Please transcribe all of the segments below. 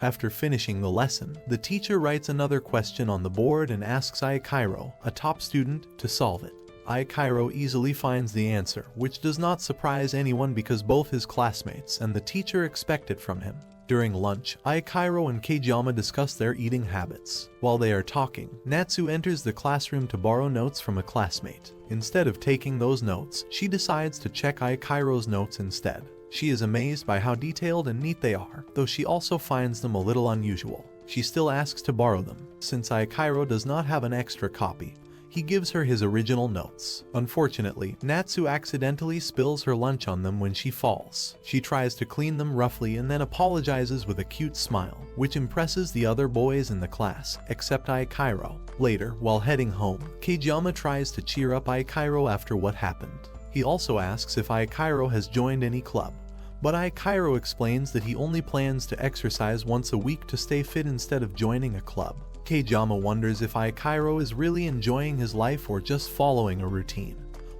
After finishing the lesson, the teacher writes another question on the board and asks Aikairo, a top student, to solve it. Aikairo easily finds the answer, which does not surprise anyone because both his classmates and the teacher expect it from him. During lunch, Aikairo and Kageyama discuss their eating habits. While they are talking, Natsu enters the classroom to borrow notes from a classmate. Instead of taking those notes, she decides to check Aikairo's notes instead. She is amazed by how detailed and neat they are, though she also finds them a little unusual. She still asks to borrow them. Since Aikairo does not have an extra copy, he gives her his original notes. Unfortunately, Natsu accidentally spills her lunch on them when she falls. She tries to clean them roughly and then apologizes with a cute smile, which impresses the other boys in the class, except Aikairo. Later, while heading home, Kageyama tries to cheer up Aikairo after what happened. He also asks if Aikairo has joined any club, but Aikairo explains that he only plans to exercise once a week to stay fit instead of joining a club. Kageyama wonders if Aikairo is really enjoying his life or just following a routine.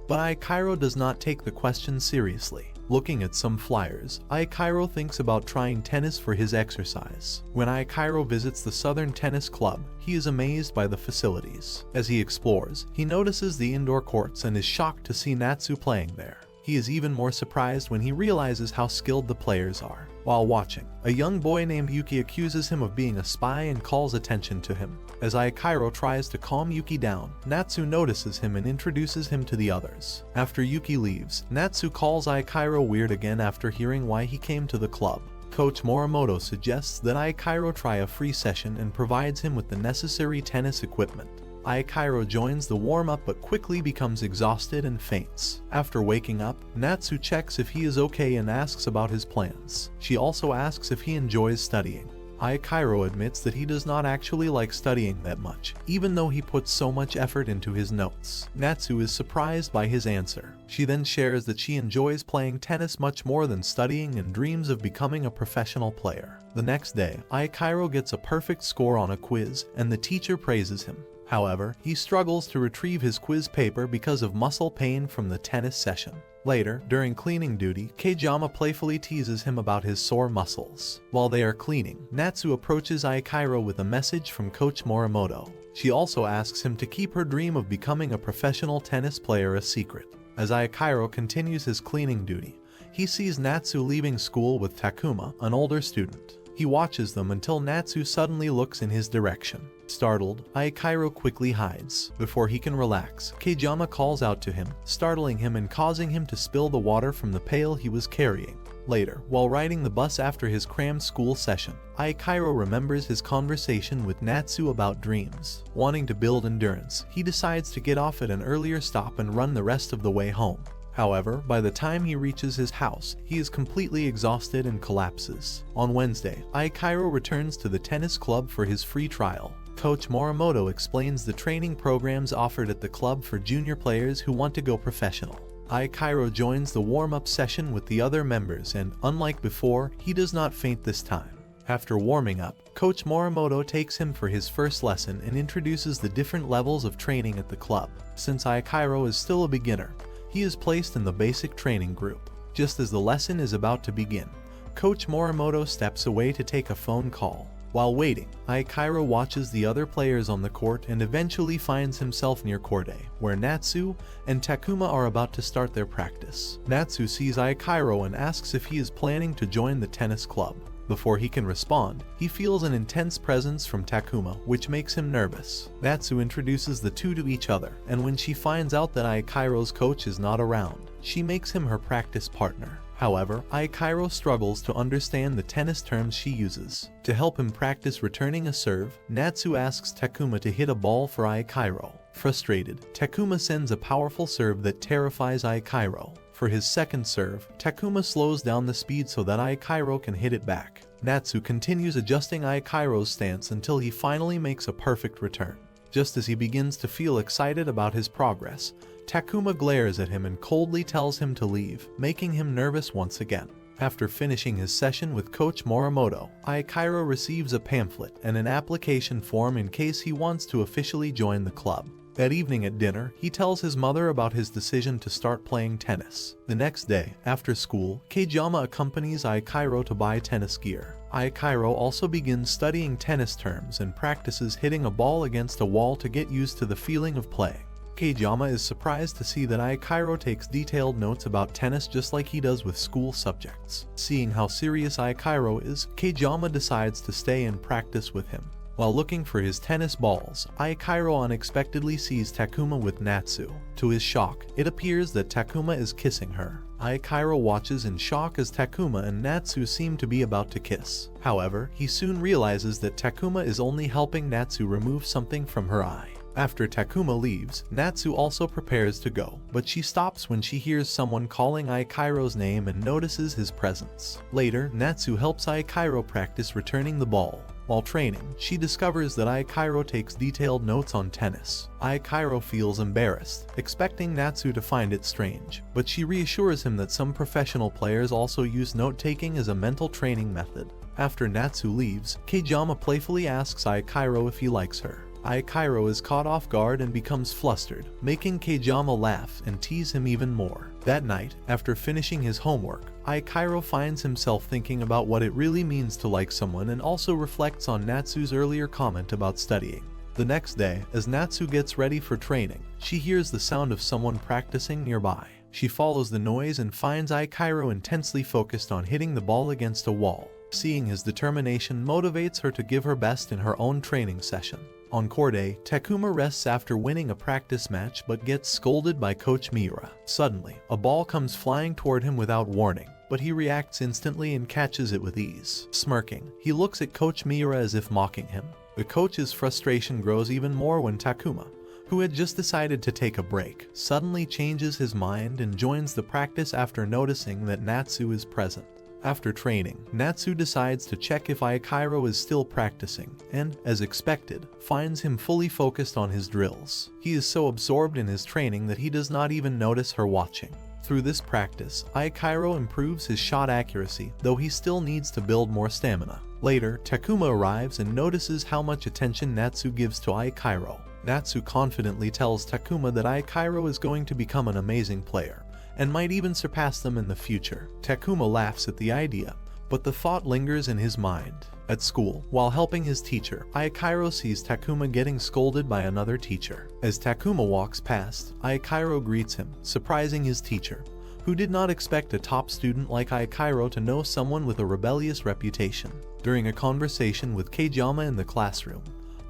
But Aikairo does not take the question seriously. Looking at some flyers, Aikairo thinks about trying tennis for his exercise. When Aikairo visits the Southern Tennis Club, he is amazed by the facilities. As he explores, he notices the indoor courts and is shocked to see Natsu playing there. He is even more surprised when he realizes how skilled the players are. While watching, a young boy named Yuki accuses him of being a spy and calls attention to him. As Aikairo tries to calm Yuki down, Natsu notices him and introduces him to the others. After Yuki leaves, Natsu calls Aikairo weird again after hearing why he came to the club. Coach Morimoto suggests that Aikairo try a free session and provides him with the necessary tennis equipment. Aikairo joins the warm-up but quickly becomes exhausted and faints. After waking up, Natsu checks if he is okay and asks about his plans. She also asks if he enjoys studying. Aikairo admits that he does not actually like studying that much, even though he puts so much effort into his notes. Natsu is surprised by his answer. She then shares that she enjoys playing tennis much more than studying and dreams of becoming a professional player. The next day, Aikairo gets a perfect score on a quiz, and the teacher praises him. However, he struggles to retrieve his quiz paper because of muscle pain from the tennis session. Later, during cleaning duty, Kageyama playfully teases him about his sore muscles. While they are cleaning, Natsu approaches Aikairo with a message from Coach Morimoto. She also asks him to keep her dream of becoming a professional tennis player a secret. As Aikairo continues his cleaning duty, he sees Natsu leaving school with Takuma, an older student. He watches them until Natsu suddenly looks in his direction. Startled, Aikairo quickly hides. Before he can relax, Kageyama calls out to him, startling him and causing him to spill the water from the pail he was carrying. Later, while riding the bus after his crammed school session, Aikairo remembers his conversation with Natsu about dreams. Wanting to build endurance, he decides to get off at an earlier stop and run the rest of the way home. However, by the time he reaches his house, he is completely exhausted and collapses. On Wednesday, Aikairo returns to the tennis club for his free trial. Coach Morimoto explains the training programs offered at the club for junior players who want to go professional. Aikairo joins the warm-up session with the other members and, unlike before, he does not faint this time. After warming up, Coach Morimoto takes him for his first lesson and introduces the different levels of training at the club. Since Aikairo is still a beginner, he is placed in the basic training group. Just as the lesson is about to begin, Coach Morimoto steps away to take a phone call. While waiting, Aikairo watches the other players on the court and eventually finds himself near court A, where Natsu and Takuma are about to start their practice. Natsu sees Aikairo and asks if he is planning to join the tennis club. Before he can respond, he feels an intense presence from Takuma, which makes him nervous. Natsu introduces the two to each other, and when she finds out that Aikairo's coach is not around, she makes him her practice partner. However, Aikairo struggles to understand the tennis terms she uses. To help him practice returning a serve, Natsu asks Takuma to hit a ball for Aikairo. Frustrated, Takuma sends a powerful serve that terrifies Aikairo. For his second serve, Takuma slows down the speed so that Aikairo can hit it back. Natsu continues adjusting Aikairo's stance until he finally makes a perfect return. Just as he begins to feel excited about his progress, Takuma glares at him and coldly tells him to leave, making him nervous once again. After finishing his session with Coach Morimoto, Aikairo receives a pamphlet and an application form in case he wants to officially join the club. That evening at dinner, he tells his mother about his decision to start playing tennis. The next day, after school, Kageyama accompanies Aikairo to buy tennis gear. Aikairo also begins studying tennis terms and practices hitting a ball against a wall to get used to the feeling of playing. Kageyama is surprised to see that Aikairo takes detailed notes about tennis just like he does with school subjects. Seeing how serious Aikairo is, Kageyama decides to stay and practice with him. While looking for his tennis balls, Aikairo unexpectedly sees Takuma with Natsu. To his shock, it appears that Takuma is kissing her. Aikairo watches in shock as Takuma and Natsu seem to be about to kiss. However, he soon realizes that Takuma is only helping Natsu remove something from her eye. After Takuma leaves, Natsu also prepares to go, but she stops when she hears someone calling Aikairo's name and notices his presence. Later, Natsu helps Aikairo practice returning the ball. While training, she discovers that Aikairo takes detailed notes on tennis. Aikairo feels embarrassed, expecting Natsu to find it strange, but she reassures him that some professional players also use note-taking as a mental training method. After Natsu leaves, Kageyama playfully asks Aikairo if he likes her. Aikairo is caught off guard and becomes flustered, making Kageyama laugh and tease him even more. That night, after finishing his homework, Aikairo finds himself thinking about what it really means to like someone and also reflects on Natsu's earlier comment about studying. The next day, as Natsu gets ready for training, she hears the sound of someone practicing nearby. She follows the noise and finds Aikairo intensely focused on hitting the ball against a wall. Seeing his determination motivates her to give her best in her own training session. On court day, Takuma rests after winning a practice match but gets scolded by Coach Miura. Suddenly, a ball comes flying toward him without warning, but he reacts instantly and catches it with ease. Smirking, he looks at Coach Miura as if mocking him. The coach's frustration grows even more when Takuma, who had just decided to take a break, suddenly changes his mind and joins the practice after noticing that Natsu is present. After training, Natsu decides to check if Aikairo is still practicing, and, as expected, finds him fully focused on his drills. He is so absorbed in his training that he does not even notice her watching. Through this practice, Aikairo improves his shot accuracy, though he still needs to build more stamina. Later, Takuma arrives and notices how much attention Natsu gives to Aikairo. Natsu confidently tells Takuma that Aikairo is going to become an amazing player, and might even surpass them in the future. Takuma laughs at the idea, but the thought lingers in his mind. At school, while helping his teacher, Aikairo sees Takuma getting scolded by another teacher. As Takuma walks past, Aikairo greets him, surprising his teacher, who did not expect a top student like Aikairo to know someone with a rebellious reputation. During a conversation with Kageyama in the classroom,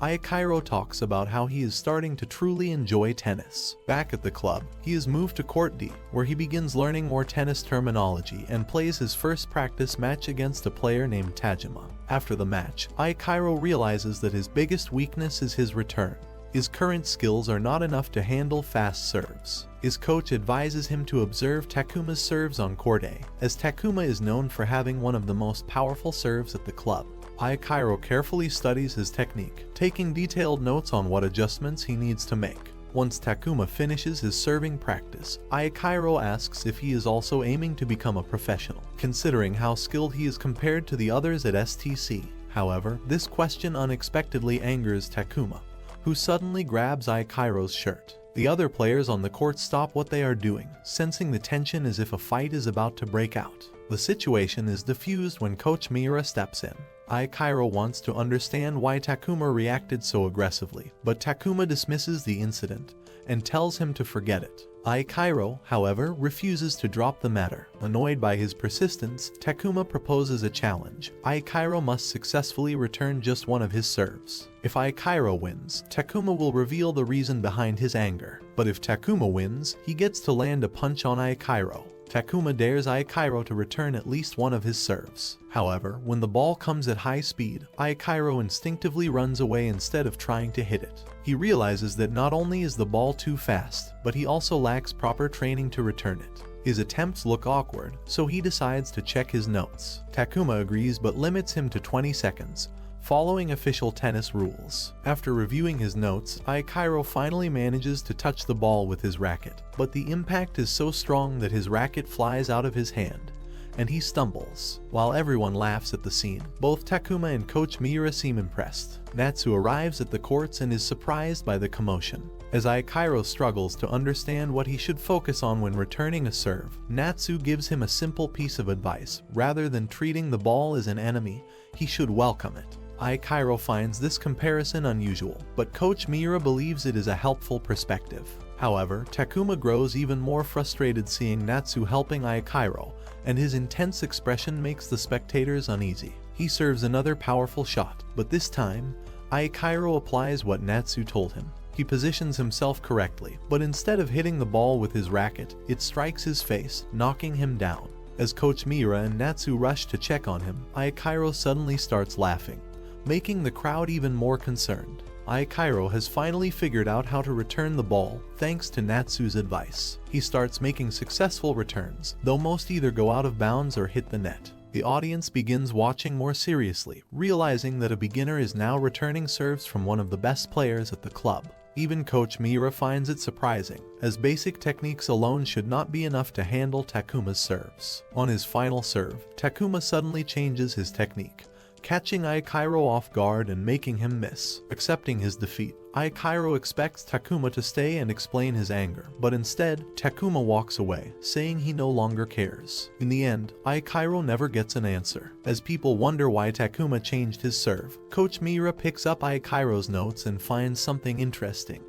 Aikairo talks about how he is starting to truly enjoy tennis. Back at the club, he is moved to Court D, where he begins learning more tennis terminology and plays his first practice match against a player named Tajima. After the match, Aikairo realizes that his biggest weakness is his return. His current skills are not enough to handle fast serves. His coach advises him to observe Takuma's serves on Court A, as Takuma is known for having one of the most powerful serves at the club. Aikairo carefully studies his technique, taking detailed notes on what adjustments he needs to make. Once Takuma finishes his serving practice, Aikairo asks if he is also aiming to become a professional, considering how skilled he is compared to the others at STC. However, this question unexpectedly angers Takuma, who suddenly grabs Aikairo's shirt. The other players on the court stop what they are doing, sensing the tension as if a fight is about to break out. The situation is diffused when Coach Miura steps in. Aikairo wants to understand why Takuma reacted so aggressively, but Takuma dismisses the incident and tells him to forget it. Aikairo, however, refuses to drop the matter. Annoyed by his persistence, Takuma proposes a challenge. Aikairo must successfully return just one of his serves. If Aikairo wins, Takuma will reveal the reason behind his anger. But if Takuma wins, he gets to land a punch on Aikairo. Takuma dares Aikairo to return at least one of his serves. However, when the ball comes at high speed, Aikairo instinctively runs away instead of trying to hit it. He realizes that not only is the ball too fast, but he also lacks proper training to return it. His attempts look awkward, so he decides to check his notes. Takuma agrees but limits him to 20 seconds, following official tennis rules. After reviewing his notes, Aikairo finally manages to touch the ball with his racket, but the impact is so strong that his racket flies out of his hand, and he stumbles. While everyone laughs at the scene, both Takuma and Coach Miura seem impressed. Natsu arrives at the courts and is surprised by the commotion. As Aikairo struggles to understand what he should focus on when returning a serve, Natsu gives him a simple piece of advice. Rather than treating the ball as an enemy, he should welcome it. Aikairo finds this comparison unusual, but Coach Miura believes it is a helpful perspective. However, Takuma grows even more frustrated seeing Natsu helping Aikairo, and his intense expression makes the spectators uneasy. He serves another powerful shot, but this time, Aikairo applies what Natsu told him. He positions himself correctly, but instead of hitting the ball with his racket, it strikes his face, knocking him down. As Coach Miura and Natsu rush to check on him, Aikairo suddenly starts laughing, making the crowd even more concerned. Aikairo has finally figured out how to return the ball thanks to Natsu's advice. He starts making successful returns, though most either go out of bounds or hit the net. The audience begins watching more seriously, realizing that a beginner is now returning serves from one of the best players at the club. Even Coach Miura finds it surprising, as basic techniques alone should not be enough to handle Takuma's serves. On his final serve, Takuma suddenly changes his technique, catching Aikairo off guard and making him miss. Accepting his defeat, Aikairo expects Takuma to stay and explain his anger, but instead, Takuma walks away, saying he no longer cares. In the end, Aikairo never gets an answer. As people wonder why Takuma changed his serve, Coach Miura picks up Aikairo's notes and finds something interesting.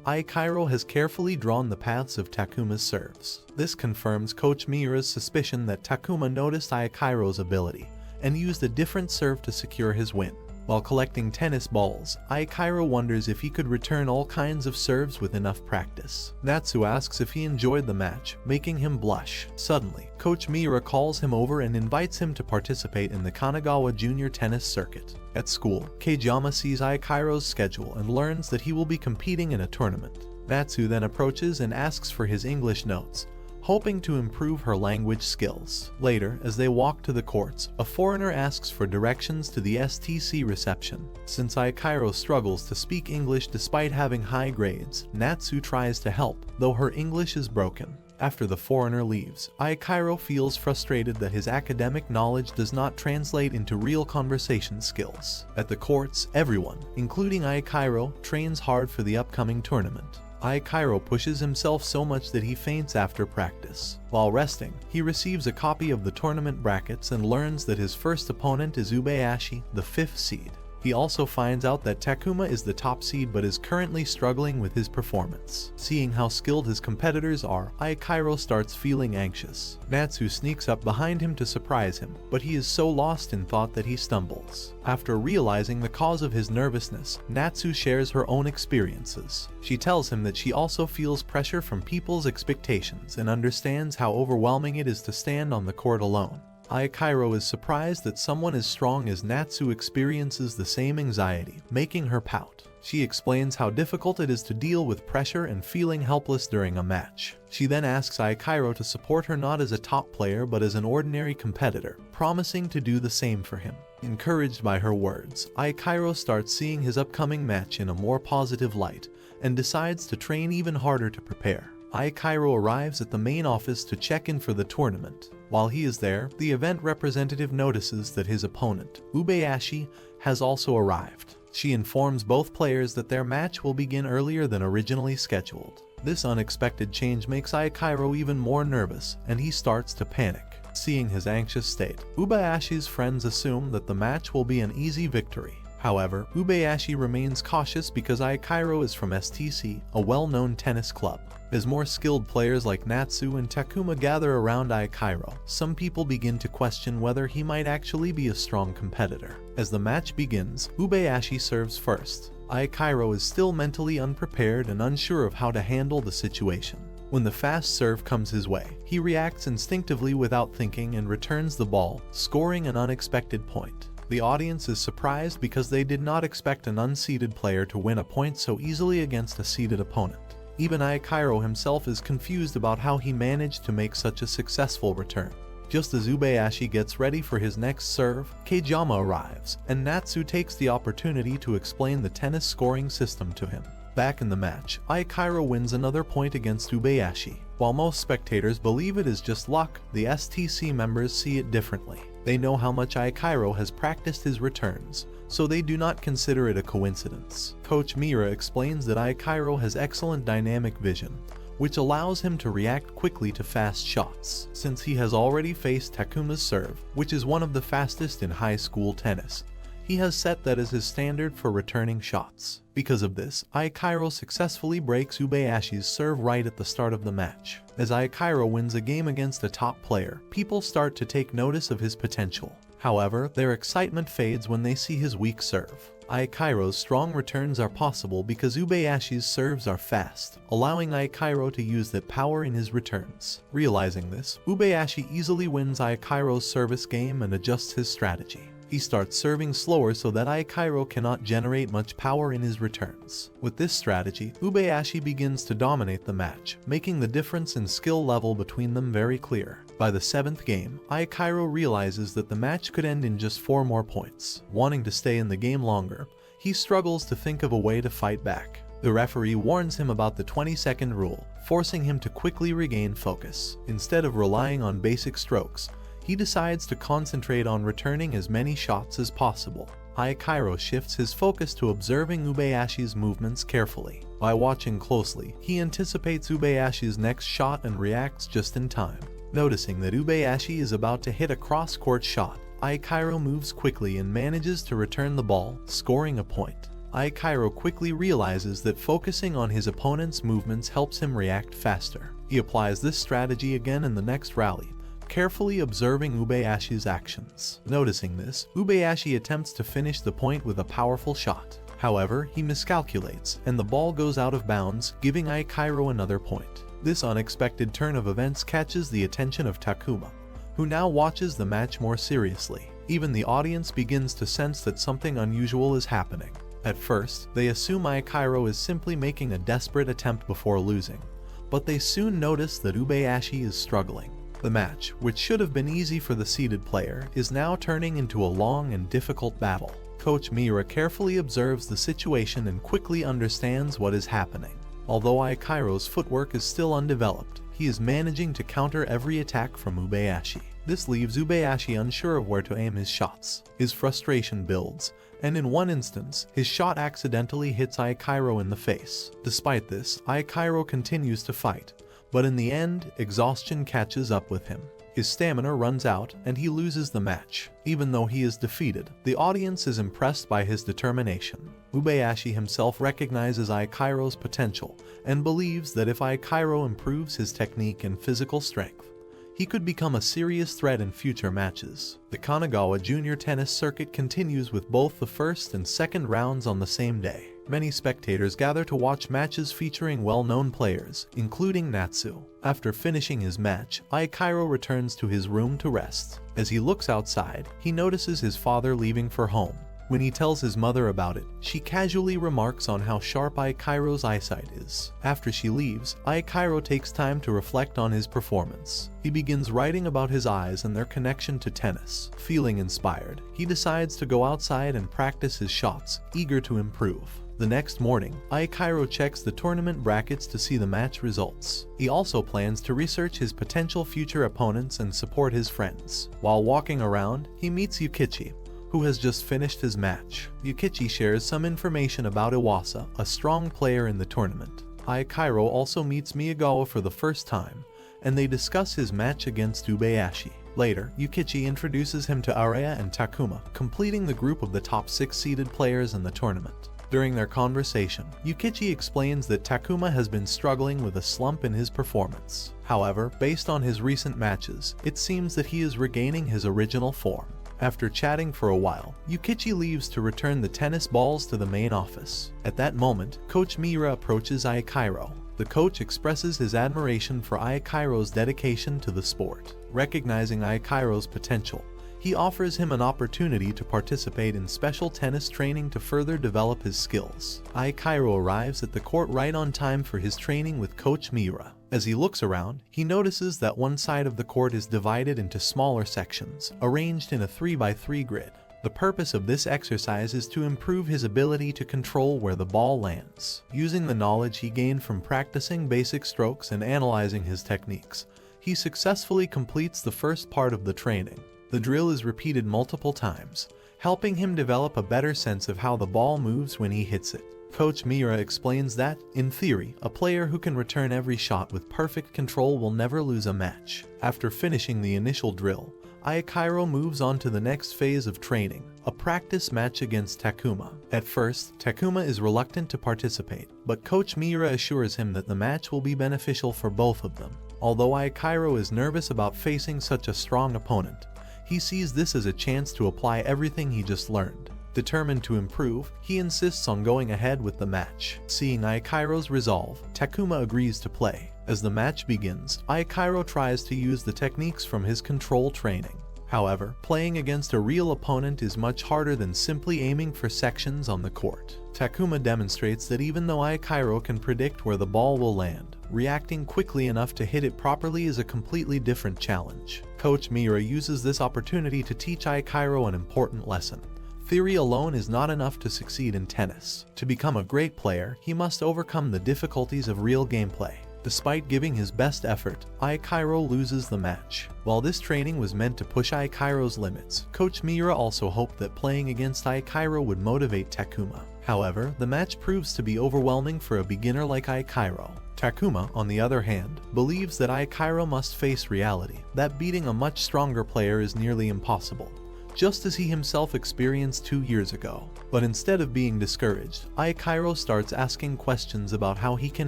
Aikairo has carefully drawn the paths of Takuma's serves. This confirms Coach Miura's suspicion that Takuma noticed Aikairo's ability and used a different serve to secure his win. While collecting tennis balls, Aikairo wonders if he could return all kinds of serves with enough practice. Natsu asks if he enjoyed the match, making him blush. Suddenly, Coach Miura calls him over and invites him to participate in the Kanagawa Junior Tennis Circuit. At school, Kageyama sees Aikairo's schedule and learns that he will be competing in a tournament. Natsu then approaches and asks for his English notes, hoping to improve her language skills. Later, as they walk to the courts, a foreigner asks for directions to the STC reception. Since Aikairo struggles to speak English despite having high grades, Natsu tries to help, though her English is broken. After the foreigner leaves, Aikairo feels frustrated that his academic knowledge does not translate into real conversation skills. At the courts, everyone, including Aikairo, trains hard for the upcoming tournament. Aikairo pushes himself so much that he faints after practice. While resting, he receives a copy of the tournament brackets and learns that his first opponent is Ubeashi, the 5th seed. He also finds out that Takuma is the top seed but is currently struggling with his performance. Seeing how skilled his competitors are, Aikairo starts feeling anxious. Natsu sneaks up behind him to surprise him, but he is so lost in thought that he stumbles. After realizing the cause of his nervousness, Natsu shares her own experiences. She tells him that she also feels pressure from people's expectations and understands how overwhelming it is to stand on the court alone. Aikairo is surprised that someone as strong as Natsu experiences the same anxiety, making her pout. She explains how difficult it is to deal with pressure and feeling helpless during a match. She then asks Aikairo to support her not as a top player but as an ordinary competitor, promising to do the same for him. Encouraged by her words, Aikairo starts seeing his upcoming match in a more positive light and decides to train even harder to prepare. Aikairo arrives at the main office to check in for the tournament. While he is there, the event representative notices that his opponent, Ubeashi, has also arrived. She informs both players that their match will begin earlier than originally scheduled. This unexpected change makes Aikairo even more nervous, and he starts to panic. Seeing his anxious state, Ubeashi's friends assume that the match will be an easy victory. However, Ubeashi remains cautious because Aikairo is from STC, a well-known tennis club. As more skilled players like Natsu and Takuma gather around Aikairo, some people begin to question whether he might actually be a strong competitor. As the match begins, Ubeashi serves first. Aikairo is still mentally unprepared and unsure of how to handle the situation. When the fast serve comes his way, he reacts instinctively without thinking and returns the ball, scoring an unexpected point. The audience is surprised because they did not expect an unseeded player to win a point so easily against a seeded opponent. Even Aikairo himself is confused about how he managed to make such a successful return. Just as Ubeashi gets ready for his next serve, Kageyama arrives, and Natsu takes the opportunity to explain the tennis scoring system to him. Back in the match, Aikairo wins another point against Ubayashi. While most spectators believe it is just luck, the STC members see it differently. They know how much Aikairo has practiced his returns, so they do not consider it a coincidence. Coach Mira explains that Aikairo has excellent dynamic vision, which allows him to react quickly to fast shots. Since he has already faced Takuma's serve, which is one of the fastest in high school tennis, he has set that as his standard for returning shots. Because of this, Aikairo successfully breaks Ubayashi's serve right at the start of the match. As Aikairo wins a game against a top player, people start to take notice of his potential. However, their excitement fades when they see his weak serve. Aikairo's strong returns are possible because Ubayashi's serves are fast, allowing Aikairo to use that power in his returns. Realizing this, Ubayashi easily wins Aikairo's service game and adjusts his strategy. He starts serving slower so that Aikairo cannot generate much power in his returns. With this strategy, Ubayashi begins to dominate the match, making the difference in skill level between them very clear. By the 7th game, Aikairo realizes that the match could end in just 4 more points. Wanting to stay in the game longer, he struggles to think of a way to fight back. The referee warns him about the 20-second rule, forcing him to quickly regain focus. Instead of relying on basic strokes, he decides to concentrate on returning as many shots as possible. Aikairo shifts his focus to observing Ubayashi's movements carefully. By watching closely, he anticipates Ubayashi's next shot and reacts just in time. Noticing that Ubayashi is about to hit a cross-court shot, Aikairo moves quickly and manages to return the ball, scoring a point. Aikairo quickly realizes that focusing on his opponent's movements helps him react faster. He applies this strategy again in the next rally, carefully observing Ubayashi's actions. Noticing this, Ubayashi attempts to finish the point with a powerful shot. However, he miscalculates, and the ball goes out of bounds, giving Aikairo another point. This unexpected turn of events catches the attention of Takuma, who now watches the match more seriously. Even the audience begins to sense that something unusual is happening. At first, they assume Aikairo is simply making a desperate attempt before losing, but they soon notice that Ubayashi is struggling. The match, which should have been easy for the seeded player, is now turning into a long and difficult battle. Coach Mira carefully observes the situation and quickly understands what is happening. Although Aikairo's footwork is still undeveloped, he is managing to counter every attack from Ubayashi. This leaves Ubayashi unsure of where to aim his shots. His frustration builds, and in one instance, his shot accidentally hits Aikairo in the face. Despite this, Aikairo continues to fight, but in the end, exhaustion catches up with him. His stamina runs out, and he loses the match. Even though he is defeated, the audience is impressed by his determination. Ubayashi himself recognizes Aikairo's potential, and believes that if Aikairo improves his technique and physical strength, he could become a serious threat in future matches. The Kanagawa Junior Tennis Circuit continues with both the first and second rounds on the same day. Many spectators gather to watch matches featuring well-known players, including Natsu. After finishing his match, Aikairo returns to his room to rest. As he looks outside, he notices his father leaving for home. When he tells his mother about it, she casually remarks on how sharp Aikairo's eyesight is. After she leaves, Aikairo takes time to reflect on his performance. He begins writing about his eyes and their connection to tennis. Feeling inspired, he decides to go outside and practice his shots, eager to improve. The next morning, Aikairo checks the tournament brackets to see the match results. He also plans to research his potential future opponents and support his friends. While walking around, he meets Yukichi, who has just finished his match. Yukichi shares some information about Iwasa, a strong player in the tournament. Aikairo also meets Miyagawa for the first time, and they discuss his match against Ubayashi. Later, Yukichi introduces him to Arya and Takuma, completing the group of the top 6 seeded players in the tournament. During their conversation, Yukichi explains that Takuma has been struggling with a slump in his performance. However, based on his recent matches, it seems that he is regaining his original form. After chatting for a while, Yukichi leaves to return the tennis balls to the main office. At that moment, Coach Mira approaches Aikairo. The coach expresses his admiration for Aikairo's dedication to the sport. Recognizing Aikairo's potential, he offers him an opportunity to participate in special tennis training to further develop his skills. Aikairo arrives at the court right on time for his training with Coach Mira. As he looks around, he notices that one side of the court is divided into smaller sections, arranged in a 3x3 grid. The purpose of this exercise is to improve his ability to control where the ball lands. Using the knowledge he gained from practicing basic strokes and analyzing his techniques, he successfully completes the first part of the training. The drill is repeated multiple times, helping him develop a better sense of how the ball moves when he hits it. Coach Miura explains that, in theory, a player who can return every shot with perfect control will never lose a match. After finishing the initial drill, Ayakairo moves on to the next phase of training, a practice match against Takuma. At first, Takuma is reluctant to participate, but Coach Miura assures him that the match will be beneficial for both of them. Although Ayakairo is nervous about facing such a strong opponent, he sees this as a chance to apply everything he just learned. Determined to improve, he insists on going ahead with the match. Seeing Ayakairo's resolve, Takuma agrees to play. As the match begins, Ayakairo tries to use the techniques from his control training. However, playing against a real opponent is much harder than simply aiming for sections on the court. Takuma demonstrates that even though Ayakairo can predict where the ball will land, reacting quickly enough to hit it properly is a completely different challenge. Coach Miura uses this opportunity to teach Ayakairo an important lesson. Theory alone is not enough to succeed in tennis. To become a great player, he must overcome the difficulties of real gameplay. Despite giving his best effort, Ayakairo loses the match. While this training was meant to push Ayakairo's limits, Coach Miura also hoped that playing against Ayakairo would motivate Takuma. However, the match proves to be overwhelming for a beginner like Ayakairo. Takuma, on the other hand, believes that Ayakairo must face reality, that beating a much stronger player is nearly impossible, just as he himself experienced 2 years ago. But instead of being discouraged, Ayakairo starts asking questions about how he can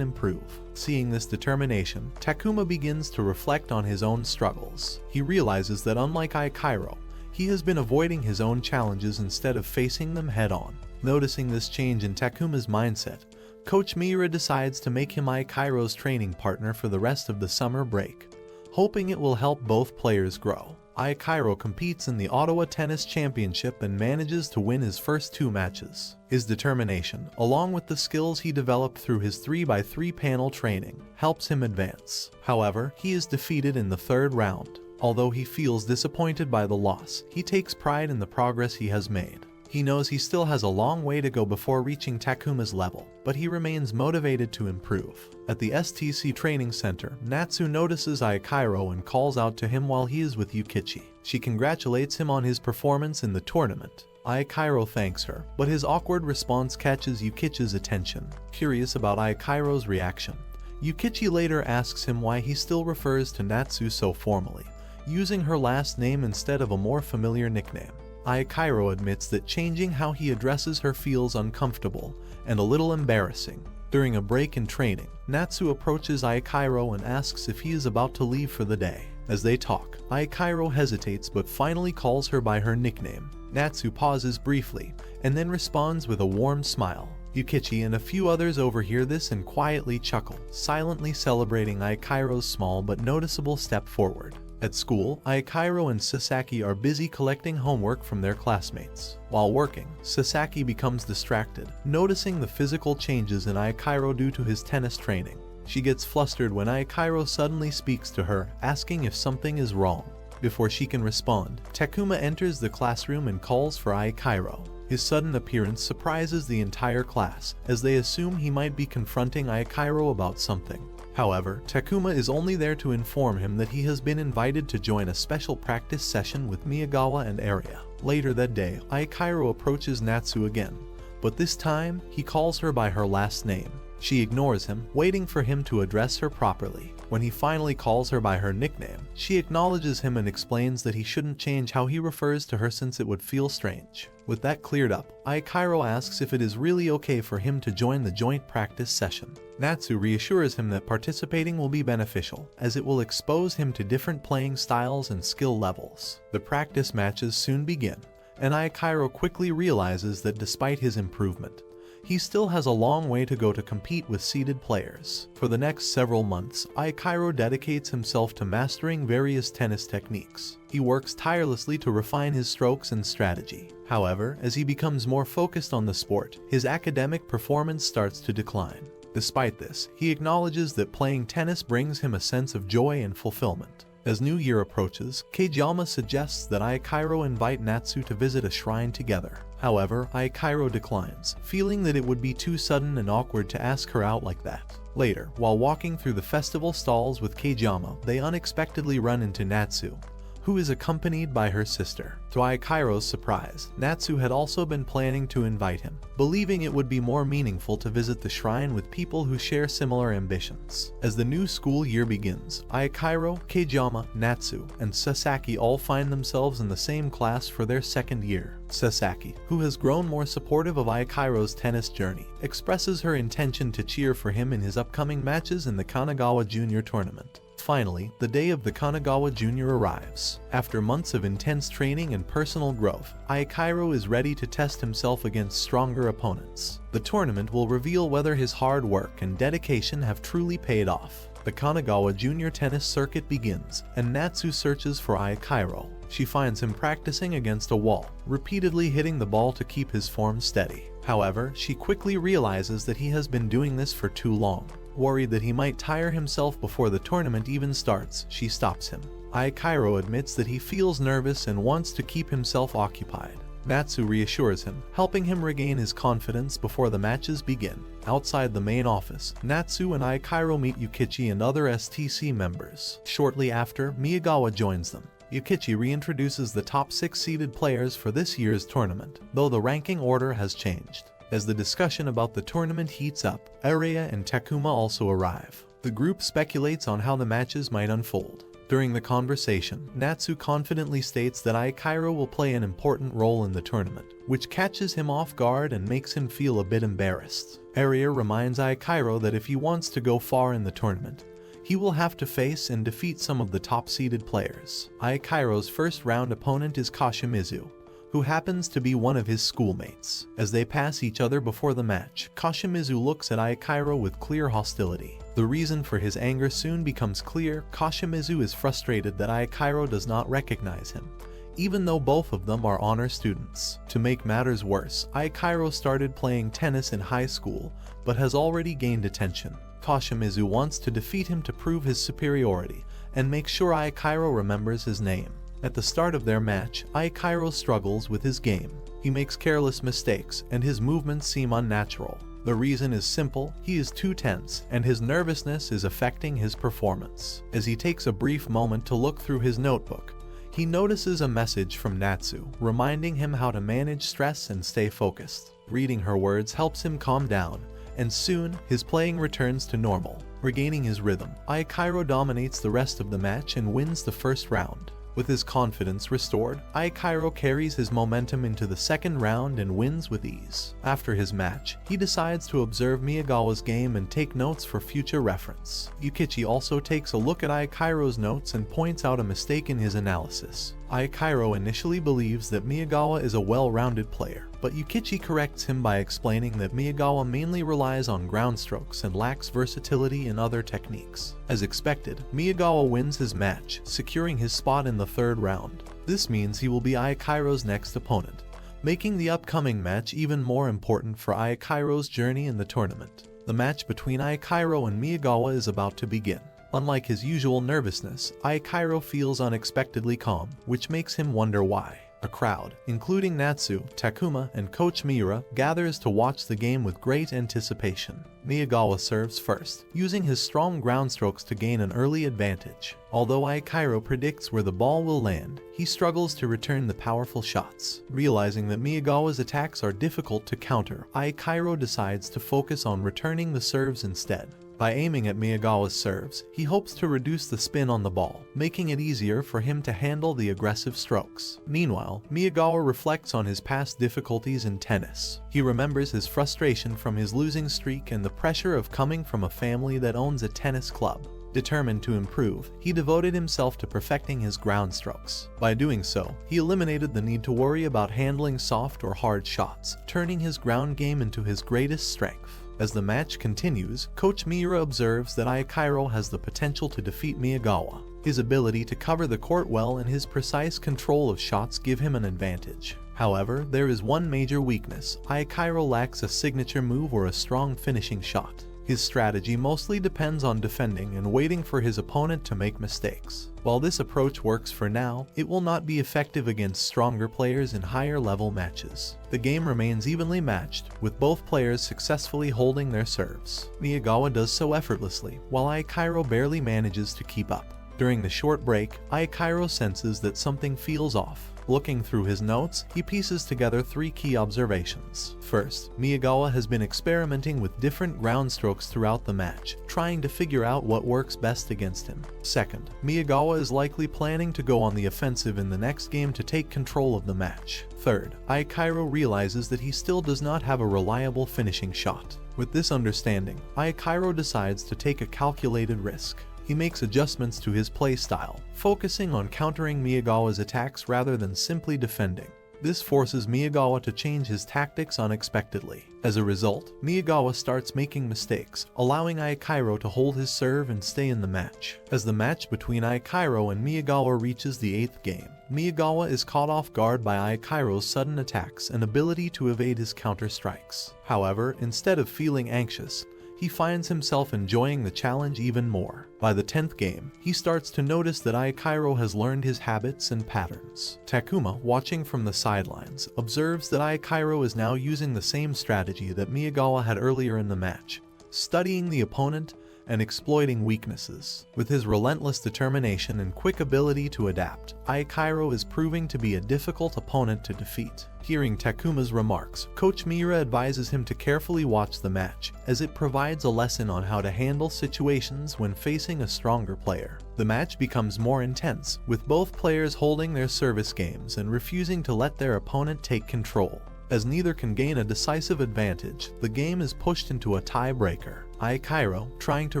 improve. Seeing this determination, Takuma begins to reflect on his own struggles. He realizes that unlike Ayakairo, he has been avoiding his own challenges instead of facing them head-on. Noticing this change in Takuma's mindset, Coach Miura decides to make him Ayakairo's training partner for the rest of the summer break, hoping it will help both players grow. Ayakairo competes in the Ottawa Tennis Championship and manages to win his first 2 matches. His determination, along with the skills he developed through his 3x3 panel training, helps him advance. However, he is defeated in the 3rd round. Although he feels disappointed by the loss, he takes pride in the progress he has made. He knows he still has a long way to go before reaching Takuma's level, but he remains motivated to improve. At the STC Training Center, Natsu notices Ayakairo and calls out to him while he is with Yukichi. She congratulates him on his performance in the tournament. Ayakairo thanks her, but his awkward response catches Yukichi's attention. Curious about Ayakairo's reaction, Yukichi later asks him why he still refers to Natsu so formally, using her last name instead of a more familiar nickname. Ayakairo admits that changing how he addresses her feels uncomfortable and a little embarrassing. During a break in training, Natsu approaches Ayakairo and asks if he is about to leave for the day. As they talk, Ayakairo hesitates but finally calls her by her nickname. Natsu pauses briefly and then responds with a warm smile. Yukichi and a few others overhear this and quietly chuckle, silently celebrating Ayakairo's small but noticeable step forward. At school, Ayakairo and Sasaki are busy collecting homework from their classmates. While working, Sasaki becomes distracted, noticing the physical changes in Ayakairo due to his tennis training. She gets flustered when Ayakairo suddenly speaks to her, asking if something is wrong. Before she can respond, Takuma enters the classroom and calls for Ayakairo. His sudden appearance surprises the entire class, as they assume he might be confronting Ayakairo about something. However, Takuma is only there to inform him that he has been invited to join a special practice session with Miyagawa and Arya. Later that day, Ayakairo approaches Natsu again, but this time, he calls her by her last name. She ignores him, waiting for him to address her properly. When he finally calls her by her nickname, she acknowledges him and explains that he shouldn't change how he refers to her since it would feel strange. With that cleared up, Ayakairo asks if it is really okay for him to join the joint practice session. Natsu reassures him that participating will be beneficial, as it will expose him to different playing styles and skill levels. The practice matches soon begin, and Ayakairo quickly realizes that despite his improvement, he still has a long way to go to compete with seeded players. For the next several months, Ayakairo dedicates himself to mastering various tennis techniques. He works tirelessly to refine his strokes and strategy. However, as he becomes more focused on the sport, his academic performance starts to decline. Despite this, he acknowledges that playing tennis brings him a sense of joy and fulfillment. As New Year approaches, Kageyama suggests that Aikairo invite Natsu to visit a shrine together. However, Aikairo declines, feeling that it would be too sudden and awkward to ask her out like that. Later, while walking through the festival stalls with Kageyama, they unexpectedly run into Natsu, who is accompanied by her sister. To Aikairo's surprise, Natsu had also been planning to invite him, believing it would be more meaningful to visit the shrine with people who share similar ambitions. As the new school year begins, Aikairo, Kageyama, Natsu, and Sasaki all find themselves in the same class for their second year. Sasaki, who has grown more supportive of Aikairo's tennis journey, expresses her intention to cheer for him in his upcoming matches in the Kanagawa Junior Tournament. Finally, the day of the Kanagawa Junior arrives. After months of intense training and personal growth, Aikairo is ready to test himself against stronger opponents. The tournament will reveal whether his hard work and dedication have truly paid off. The Kanagawa Junior Tennis Circuit begins, and Natsu searches for Aikairo. She finds him practicing against a wall, repeatedly hitting the ball to keep his form steady. However, she quickly realizes that he has been doing this for too long. Worried that he might tire himself before the tournament even starts, she stops him. Aikairo admits that he feels nervous and wants to keep himself occupied. Natsu reassures him, helping him regain his confidence before the matches begin. Outside the main office, Natsu and Aikairo meet Yukichi and other STC members. Shortly after, Miyagawa joins them. Yukichi reintroduces the top 6 seeded players for this year's tournament, though the ranking order has changed. As the discussion about the tournament heats up, Arya and Takuma also arrive. The group speculates on how the matches might unfold. During the conversation, Natsu confidently states that Aikairo will play an important role in the tournament, which catches him off guard and makes him feel a bit embarrassed. Arya reminds Aikairo that if he wants to go far in the tournament, he will have to face and defeat some of the top-seeded players. Aikairo's first-round opponent is Kashimizu, who happens to be one of his schoolmates. As they pass each other before the match, Kashimizu looks at Aikairo with clear hostility. The reason for his anger soon becomes clear. Kashimizu is frustrated that Aikairo does not recognize him, even though both of them are honor students. To make matters worse, Aikairo started playing tennis in high school, but has already gained attention. Kashimizu wants to defeat him to prove his superiority, and make sure Aikairo remembers his name. At the start of their match, Aikairo struggles with his game. He makes careless mistakes, and his movements seem unnatural. The reason is simple: he is too tense, and his nervousness is affecting his performance. As he takes a brief moment to look through his notebook, he notices a message from Natsu, reminding him how to manage stress and stay focused. Reading her words helps him calm down, and soon, his playing returns to normal. Regaining his rhythm, Aikairo dominates the rest of the match and wins the first round. With his confidence restored, Aikairo carries his momentum into the second round and wins with ease. After his match, he decides to observe Miyagawa's game and take notes for future reference. Yukichi also takes a look at Aikairo's notes and points out a mistake in his analysis. Aikairo initially believes that Miyagawa is a well-rounded player, but Yukichi corrects him by explaining that Miyagawa mainly relies on ground strokes and lacks versatility in other techniques. As expected, Miyagawa wins his match, securing his spot in the third round. This means he will be Aikairo's next opponent, making the upcoming match even more important for Aikairo's journey in the tournament. The match between Aikairo and Miyagawa is about to begin. Unlike his usual nervousness, Aikairo feels unexpectedly calm, which makes him wonder why. A crowd, including Natsu, Takuma, and Coach Miura, gathers to watch the game with great anticipation. Miyagawa serves first, using his strong ground strokes to gain an early advantage. Although Aikairo predicts where the ball will land, he struggles to return the powerful shots. Realizing that Miyagawa's attacks are difficult to counter, Aikairo decides to focus on returning the serves instead. By aiming at Miyagawa's serves, he hopes to reduce the spin on the ball, making it easier for him to handle the aggressive strokes. Meanwhile, Miyagawa reflects on his past difficulties in tennis. He remembers his frustration from his losing streak and the pressure of coming from a family that owns a tennis club. Determined to improve, he devoted himself to perfecting his ground strokes. By doing so, he eliminated the need to worry about handling soft or hard shots, turning his ground game into his greatest strength. As the match continues, Coach Miura observes that Aikairo has the potential to defeat Miyagawa. His ability to cover the court well and his precise control of shots give him an advantage. However, there is one major weakness: Aikairo lacks a signature move or a strong finishing shot. His strategy mostly depends on defending and waiting for his opponent to make mistakes. While this approach works for now, it will not be effective against stronger players in higher level matches. The game remains evenly matched, with both players successfully holding their serves. Miyagawa does so effortlessly, while Aikairo barely manages to keep up. During the short break, Aikairo senses that something feels off. Looking through his notes, he pieces together 3 key observations. First, Miyagawa has been experimenting with different ground strokes throughout the match, trying to figure out what works best against him. Second, Miyagawa is likely planning to go on the offensive in the next game to take control of the match. Third, Aikairo realizes that he still does not have a reliable finishing shot. With this understanding, Aikairo decides to take a calculated risk. He makes adjustments to his playstyle, focusing on countering Miyagawa's attacks rather than simply defending. This forces Miyagawa to change his tactics unexpectedly. As a result, Miyagawa starts making mistakes, allowing Aikairo to hold his serve and stay in the match. As the match between Aikairo and Miyagawa reaches the 8th game, Miyagawa is caught off guard by Aikairo's sudden attacks and ability to evade his counter strikes. However, instead of feeling anxious, he finds himself enjoying the challenge even more. By the 10th game, he starts to notice that Aikairo has learned his habits and patterns. Takuma, watching from the sidelines, observes that Aikairo is now using the same strategy that Miyagawa had earlier in the match, studying the opponent and exploiting weaknesses. With his relentless determination and quick ability to adapt, Aikairo is proving to be a difficult opponent to defeat. Hearing Takuma's remarks, Coach Miura advises him to carefully watch the match, as it provides a lesson on how to handle situations when facing a stronger player. The match becomes more intense, with both players holding their service games and refusing to let their opponent take control. As neither can gain a decisive advantage, the game is pushed into a tiebreaker. Aikairo, trying to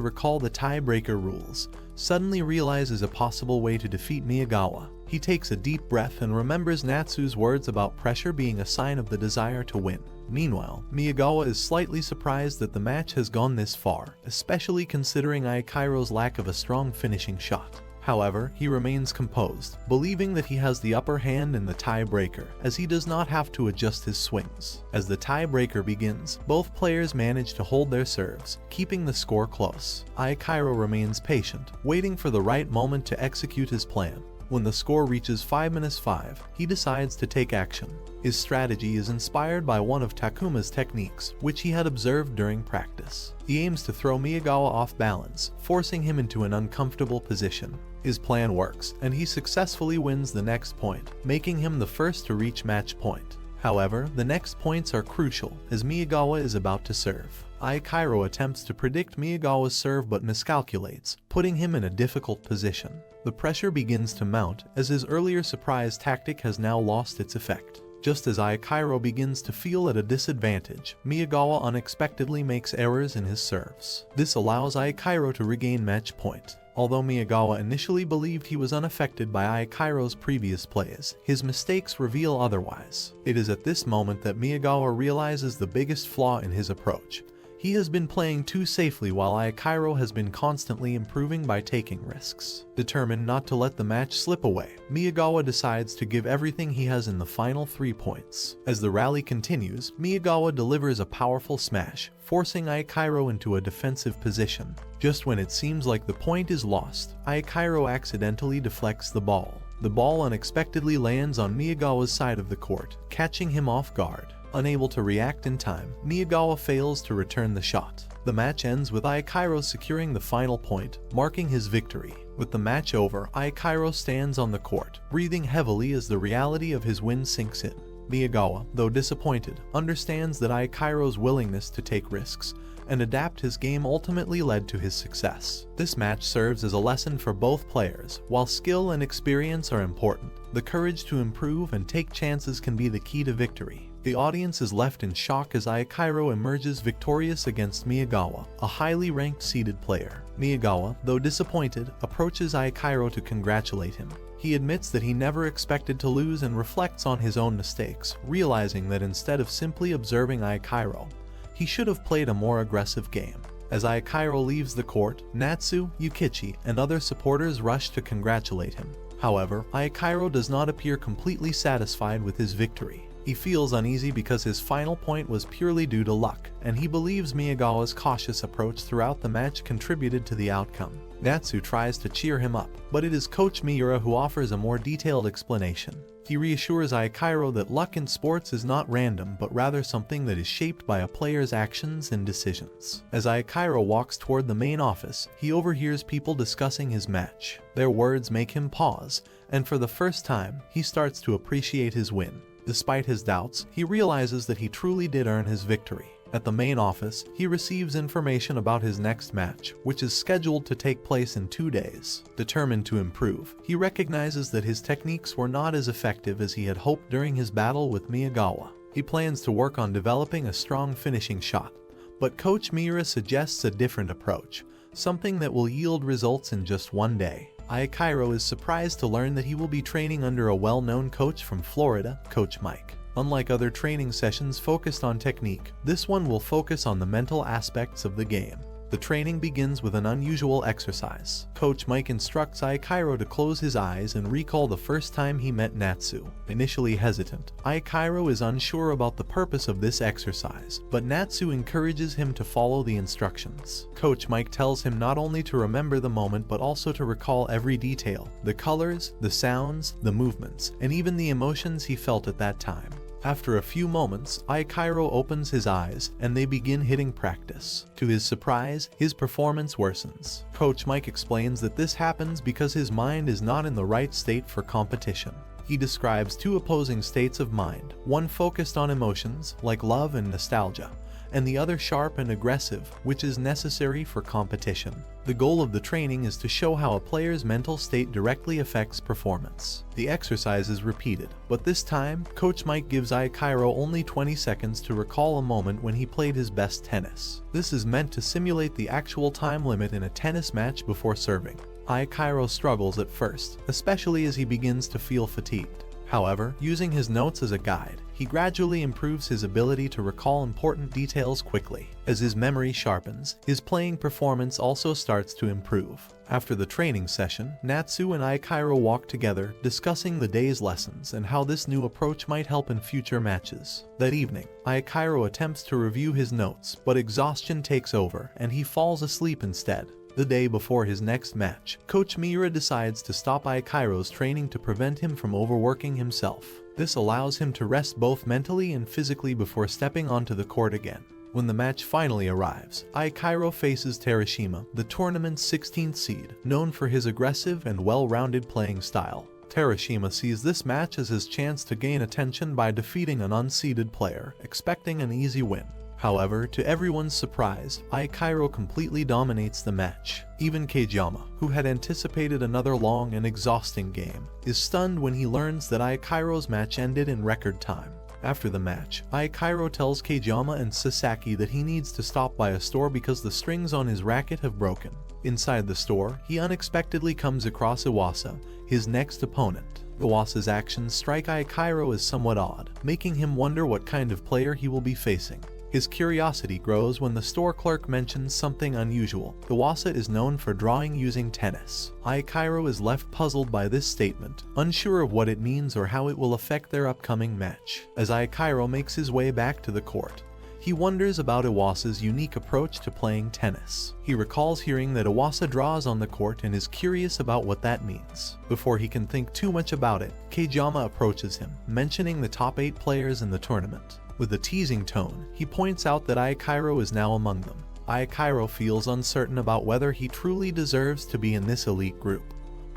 recall the tiebreaker rules, suddenly realizes a possible way to defeat Miyagawa. He takes a deep breath and remembers Natsu's words about pressure being a sign of the desire to win. Meanwhile, Miyagawa is slightly surprised that the match has gone this far, especially considering Aikairo's lack of a strong finishing shot. However, he remains composed, believing that he has the upper hand in the tiebreaker, as he does not have to adjust his swings. As the tiebreaker begins, both players manage to hold their serves, keeping the score close. Aikairo remains patient, waiting for the right moment to execute his plan. When the score reaches 5-5, he decides to take action. His strategy is inspired by one of Takuma's techniques, which he had observed during practice. He aims to throw Miyagawa off balance, forcing him into an uncomfortable position. His plan works, and he successfully wins the next point, making him the first to reach match point. However, the next points are crucial, as Miyagawa is about to serve. Aikairo attempts to predict Miyagawa's serve but miscalculates, putting him in a difficult position. The pressure begins to mount, as his earlier surprise tactic has now lost its effect. Just as Aikairo begins to feel at a disadvantage, Miyagawa unexpectedly makes errors in his serves. This allows Aikairo to regain match point. Although Miyagawa initially believed he was unaffected by Aikairo's previous plays, his mistakes reveal otherwise. It is at this moment that Miyagawa realizes the biggest flaw in his approach. He has been playing too safely while Aikairo has been constantly improving by taking risks. Determined not to let the match slip away, Miyagawa decides to give everything he has in the final 3 points. As the rally continues, Miyagawa delivers a powerful smash, forcing Aikairo into a defensive position. Just when it seems like the point is lost, Aikairo accidentally deflects the ball. The ball unexpectedly lands on Miyagawa's side of the court, catching him off guard. Unable to react in time, Miyagawa fails to return the shot. The match ends with Aikairo securing the final point, marking his victory. With the match over, Aikairo stands on the court, breathing heavily as the reality of his win sinks in. Miyagawa, though disappointed, understands that Aikairo's willingness to take risks and adapt his game ultimately led to his success. This match serves as a lesson for both players. While skill and experience are important, the courage to improve and take chances can be the key to victory. The audience is left in shock as Aikairo emerges victorious against Miyagawa, a highly ranked seeded player. Miyagawa, though disappointed, approaches Aikairo to congratulate him. He admits that he never expected to lose and reflects on his own mistakes, realizing that instead of simply observing Aikairo, he should have played a more aggressive game. As Aikairo leaves the court, Natsu, Yukichi, and other supporters rush to congratulate him. However, Aikairo does not appear completely satisfied with his victory. He feels uneasy because his final point was purely due to luck, and he believes Miyagawa's cautious approach throughout the match contributed to the outcome. Natsu tries to cheer him up, but it is Coach Miura who offers a more detailed explanation. He reassures Aikairo that luck in sports is not random but rather something that is shaped by a player's actions and decisions. As Aikairo walks toward the main office, he overhears people discussing his match. Their words make him pause, and for the first time, he starts to appreciate his win. Despite his doubts, he realizes that he truly did earn his victory. At the main office, he receives information about his next match, which is scheduled to take place in 2 days. Determined to improve, he recognizes that his techniques were not as effective as he had hoped during his battle with Miyagawa. He plans to work on developing a strong finishing shot, but Coach Miura suggests a different approach, something that will yield results in just 1 day. Aikairo is surprised to learn that he will be training under a well-known coach from Florida, Coach Mike. Unlike other training sessions focused on technique, this one will focus on the mental aspects of the game. The training begins with an unusual exercise. Coach Mike instructs Aikairo to close his eyes and recall the first time he met Natsu. Initially hesitant, Aikairo is unsure about the purpose of this exercise, but Natsu encourages him to follow the instructions. Coach Mike tells him not only to remember the moment but also to recall every detail, the colors, the sounds, the movements, and even the emotions he felt at that time. After a few moments, Aikairo opens his eyes and they begin hitting practice. To his surprise, his performance worsens. Coach Mike explains that this happens because his mind is not in the right state for competition. He describes 2 opposing states of mind, one focused on emotions, like love and nostalgia, and the other sharp and aggressive, which is necessary for competition. The goal of the training is to show how a player's mental state directly affects performance. The exercise is repeated, but this time, Coach Mike gives Aikairo only 20 seconds to recall a moment when he played his best tennis. This is meant to simulate the actual time limit in a tennis match before serving. Aikairo struggles at first, especially as he begins to feel fatigued. However, using his notes as a guide, he gradually improves his ability to recall important details quickly. As his memory sharpens, his playing performance also starts to improve. After the training session, Natsu and Aikairo walk together, discussing the day's lessons and how this new approach might help in future matches. That evening, Aikairo attempts to review his notes, but exhaustion takes over and he falls asleep instead. The day before his next match, Coach Miura decides to stop Aikairo's training to prevent him from overworking himself. This allows him to rest both mentally and physically before stepping onto the court again. When the match finally arrives, Aikairo faces Terashima, the tournament's 16th seed, known for his aggressive and well-rounded playing style. Terashima sees this match as his chance to gain attention by defeating an unseeded player, expecting an easy win. However, to everyone's surprise, Aikairo completely dominates the match. Even Kageyama, who had anticipated another long and exhausting game, is stunned when he learns that Aikairo's match ended in record time. After the match, Aikairo tells Kageyama and Sasaki that he needs to stop by a store because the strings on his racket have broken. Inside the store, he unexpectedly comes across Iwasa, his next opponent. Iwasa's actions strike Aikairo as somewhat odd, making him wonder what kind of player he will be facing. His curiosity grows when the store clerk mentions something unusual. Iwasa is known for drawing using tennis. Aikairo is left puzzled by this statement, unsure of what it means or how it will affect their upcoming match. As Aikairo makes his way back to the court, he wonders about Iwasa's unique approach to playing tennis. He recalls hearing that Iwasa draws on the court and is curious about what that means. Before he can think too much about it, Kageyama approaches him, mentioning the top 8 players in the tournament. With a teasing tone, he points out that Aikairo is now among them. Aikairo feels uncertain about whether he truly deserves to be in this elite group.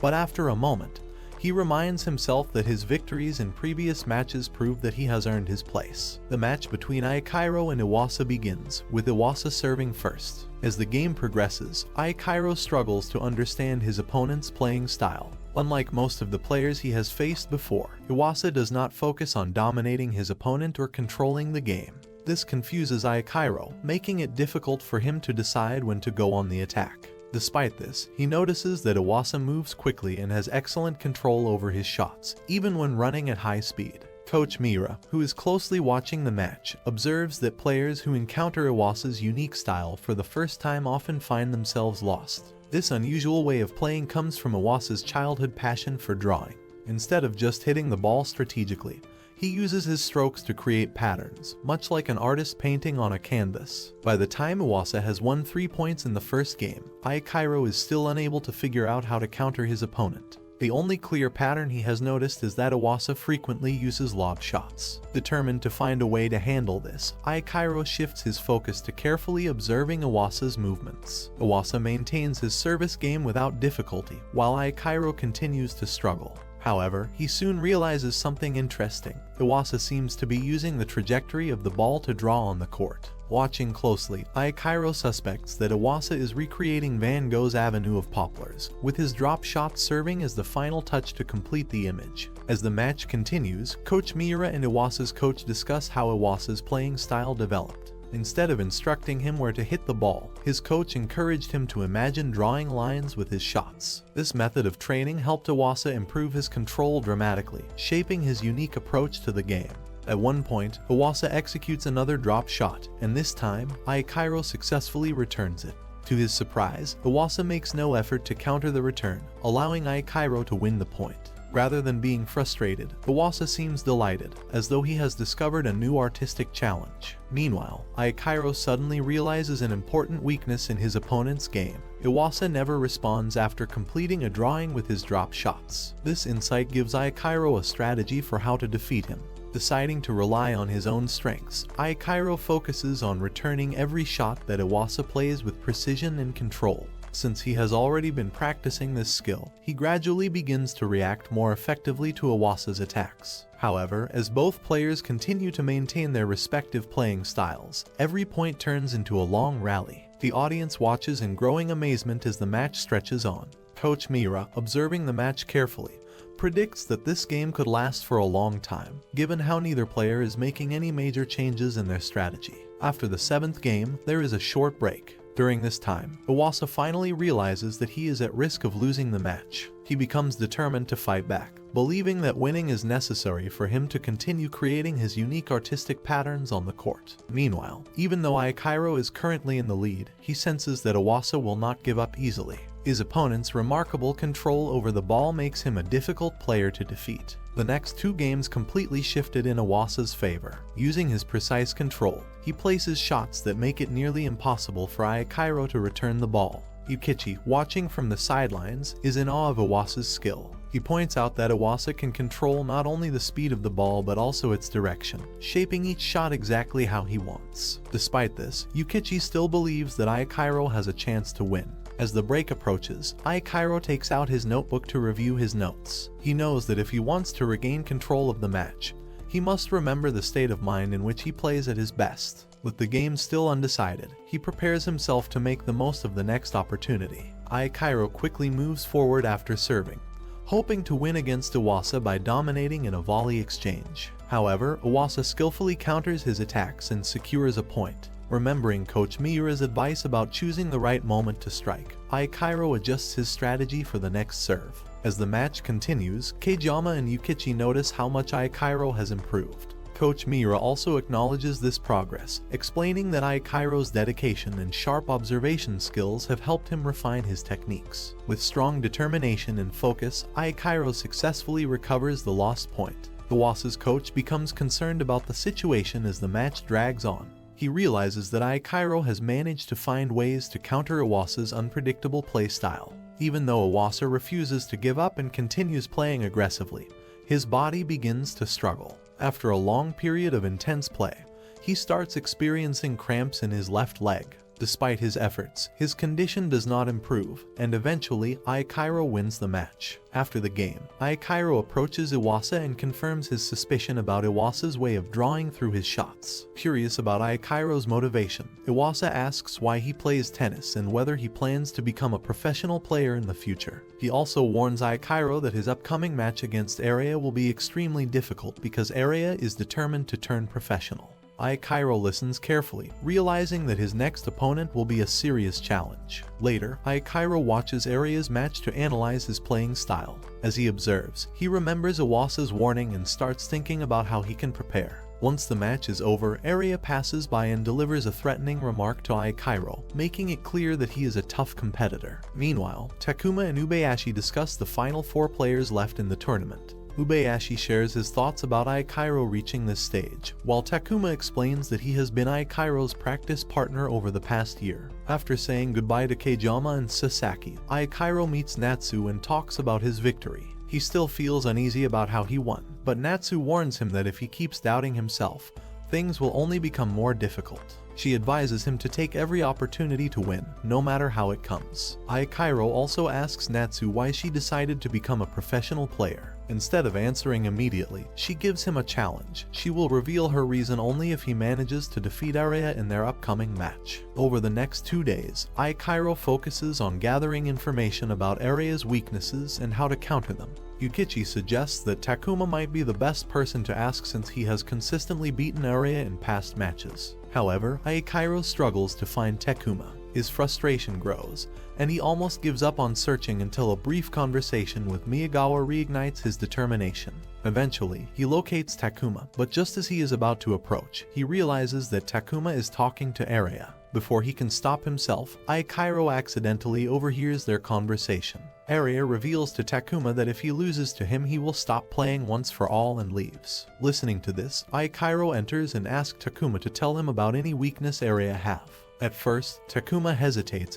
But after a moment, he reminds himself that his victories in previous matches prove that he has earned his place. The match between Aikairo and Iwasa begins, with Iwasa serving first. As the game progresses, Aikairo struggles to understand his opponent's playing style. Unlike most of the players he has faced before, Iwasa does not focus on dominating his opponent or controlling the game. This confuses Aikairo, making it difficult for him to decide when to go on the attack. Despite this, he notices that Iwasa moves quickly and has excellent control over his shots, even when running at high speed. Coach Miura, who is closely watching the match, observes that players who encounter Iwasa's unique style for the first time often find themselves lost. This unusual way of playing comes from Iwasa's childhood passion for drawing. Instead of just hitting the ball strategically, He uses his strokes to create patterns, much like an artist painting on a canvas. By the time Iwasa has won 3 points in the first game, Aikairo is still unable to figure out how to counter his opponent. The only clear pattern he has noticed is that Iwasa frequently uses lob shots. Determined to find a way to handle this, Aikairo shifts his focus to carefully observing Iwasa's movements. Iwasa maintains his service game without difficulty, while Aikairo continues to struggle. However, he soon realizes something interesting. Iwasa seems to be using the trajectory of the ball to draw on the court. Watching closely, Aikairo suspects that Iwasa is recreating Van Gogh's Avenue of Poplars, with his drop shot serving as the final touch to complete the image. As the match continues, Coach Miura and Iwasa's coach discuss how Iwasa's playing style developed. Instead of instructing him where to hit the ball, his coach encouraged him to imagine drawing lines with his shots. This method of training helped Iwasa improve his control dramatically, shaping his unique approach to the game. At one point, Iwasa executes another drop shot, and this time, Aikairo successfully returns it. To his surprise, Iwasa makes no effort to counter the return, allowing Aikairo to win the point. Rather than being frustrated, Iwasa seems delighted, as though he has discovered a new artistic challenge. Meanwhile, Aikairo suddenly realizes an important weakness in his opponent's game. Iwasa never responds after completing a drawing with his drop shots. This insight gives Aikairo a strategy for how to defeat him. Deciding to rely on his own strengths, Aikairo focuses on returning every shot that Iwasa plays with precision and control. Since he has already been practicing this skill, he gradually begins to react more effectively to Iwasa's attacks. However, as both players continue to maintain their respective playing styles, every point turns into a long rally. The audience watches in growing amazement as the match stretches on. Coach Miura, observing the match carefully, predicts that this game could last for a long time, given how neither player is making any major changes in their strategy. After the 7th game, there is a short break. During this time, Iwasa finally realizes that he is at risk of losing the match. He becomes determined to fight back, believing that winning is necessary for him to continue creating his unique artistic patterns on the court. Meanwhile, even though Aikairo is currently in the lead, he senses that Iwasa will not give up easily. His opponent's remarkable control over the ball makes him a difficult player to defeat. The next 2 games completely shifted in Iwasa's favor. Using his precise control, he places shots that make it nearly impossible for Aikairo to return the ball. Yukichi, watching from the sidelines, is in awe of Iwasa's skill. He points out that Iwasa can control not only the speed of the ball but also its direction, shaping each shot exactly how he wants. Despite this, Yukichi still believes that Aikairo has a chance to win. As the break approaches, Aikairo takes out his notebook to review his notes. He knows that if he wants to regain control of the match, he must remember the state of mind in which he plays at his best. With the game still undecided, he prepares himself to make the most of the next opportunity. Aikairo quickly moves forward after serving, hoping to win against Iwasa by dominating in a volley exchange. However, Iwasa skillfully counters his attacks and secures a point. Remembering Coach Miura's advice about choosing the right moment to strike, Aikairo adjusts his strategy for the next serve. As the match continues, Kajama and Yukichi notice how much Aikairo has improved. Coach Miura also acknowledges this progress, explaining that Aikairo's dedication and sharp observation skills have helped him refine his techniques. With strong determination and focus, Aikairo successfully recovers the lost point. Iwasa's coach becomes concerned about the situation as the match drags on. He realizes that Aikairo has managed to find ways to counter Iwasa's unpredictable playstyle. Even though Iwasa refuses to give up and continues playing aggressively, his body begins to struggle. After a long period of intense play, he starts experiencing cramps in his left leg. Despite his efforts, his condition does not improve, and eventually Aikairo wins the match. After the game, Aikairo approaches Iwasa and confirms his suspicion about Iwasa's way of drawing through his shots. Curious about Aikairo's motivation, Iwasa asks why he plays tennis and whether he plans to become a professional player in the future. He also warns Aikairo that his upcoming match against Arya will be extremely difficult because Arya is determined to turn professional. Aikairo listens carefully, realizing that his next opponent will be a serious challenge. Later, Aikairo watches Arya's match to analyze his playing style. As he observes, he remembers Iwasa's warning and starts thinking about how he can prepare. Once the match is over, Arya passes by and delivers a threatening remark to Aikairo, making it clear that he is a tough competitor. Meanwhile, Takuma and Ubayashi discuss the final 4 players left in the tournament. Ubayashi shares his thoughts about Aikairo reaching this stage, while Takuma explains that he has been Aikairo's practice partner over the past year. After saying goodbye to Kejama and Sasaki, Aikairo meets Natsu and talks about his victory. He still feels uneasy about how he won, but Natsu warns him that if he keeps doubting himself, things will only become more difficult. She advises him to take every opportunity to win, no matter how it comes. Aikairo also asks Natsu why she decided to become a professional player. Instead of answering immediately, she gives him a challenge. She will reveal her reason only if he manages to defeat Arya in their upcoming match. Over the next 2 days, Aikairo focuses on gathering information about Arya's weaknesses and how to counter them. Yukichi suggests that Takuma might be the best person to ask since he has consistently beaten Arya in past matches. However, Aikairo struggles to find Takuma. His frustration grows, and he almost gives up on searching until a brief conversation with Miyagawa reignites his determination. Eventually, he locates Takuma, but just as he is about to approach, he realizes that Takuma is talking to Arya. Before he can stop himself, Aikairo accidentally overhears their conversation. Arya reveals to Takuma that if he loses to him, he will stop playing once for all and leaves. Listening to this, Aikairo enters and asks Takuma to tell him about any weakness Arya have. At first, Takuma hesitates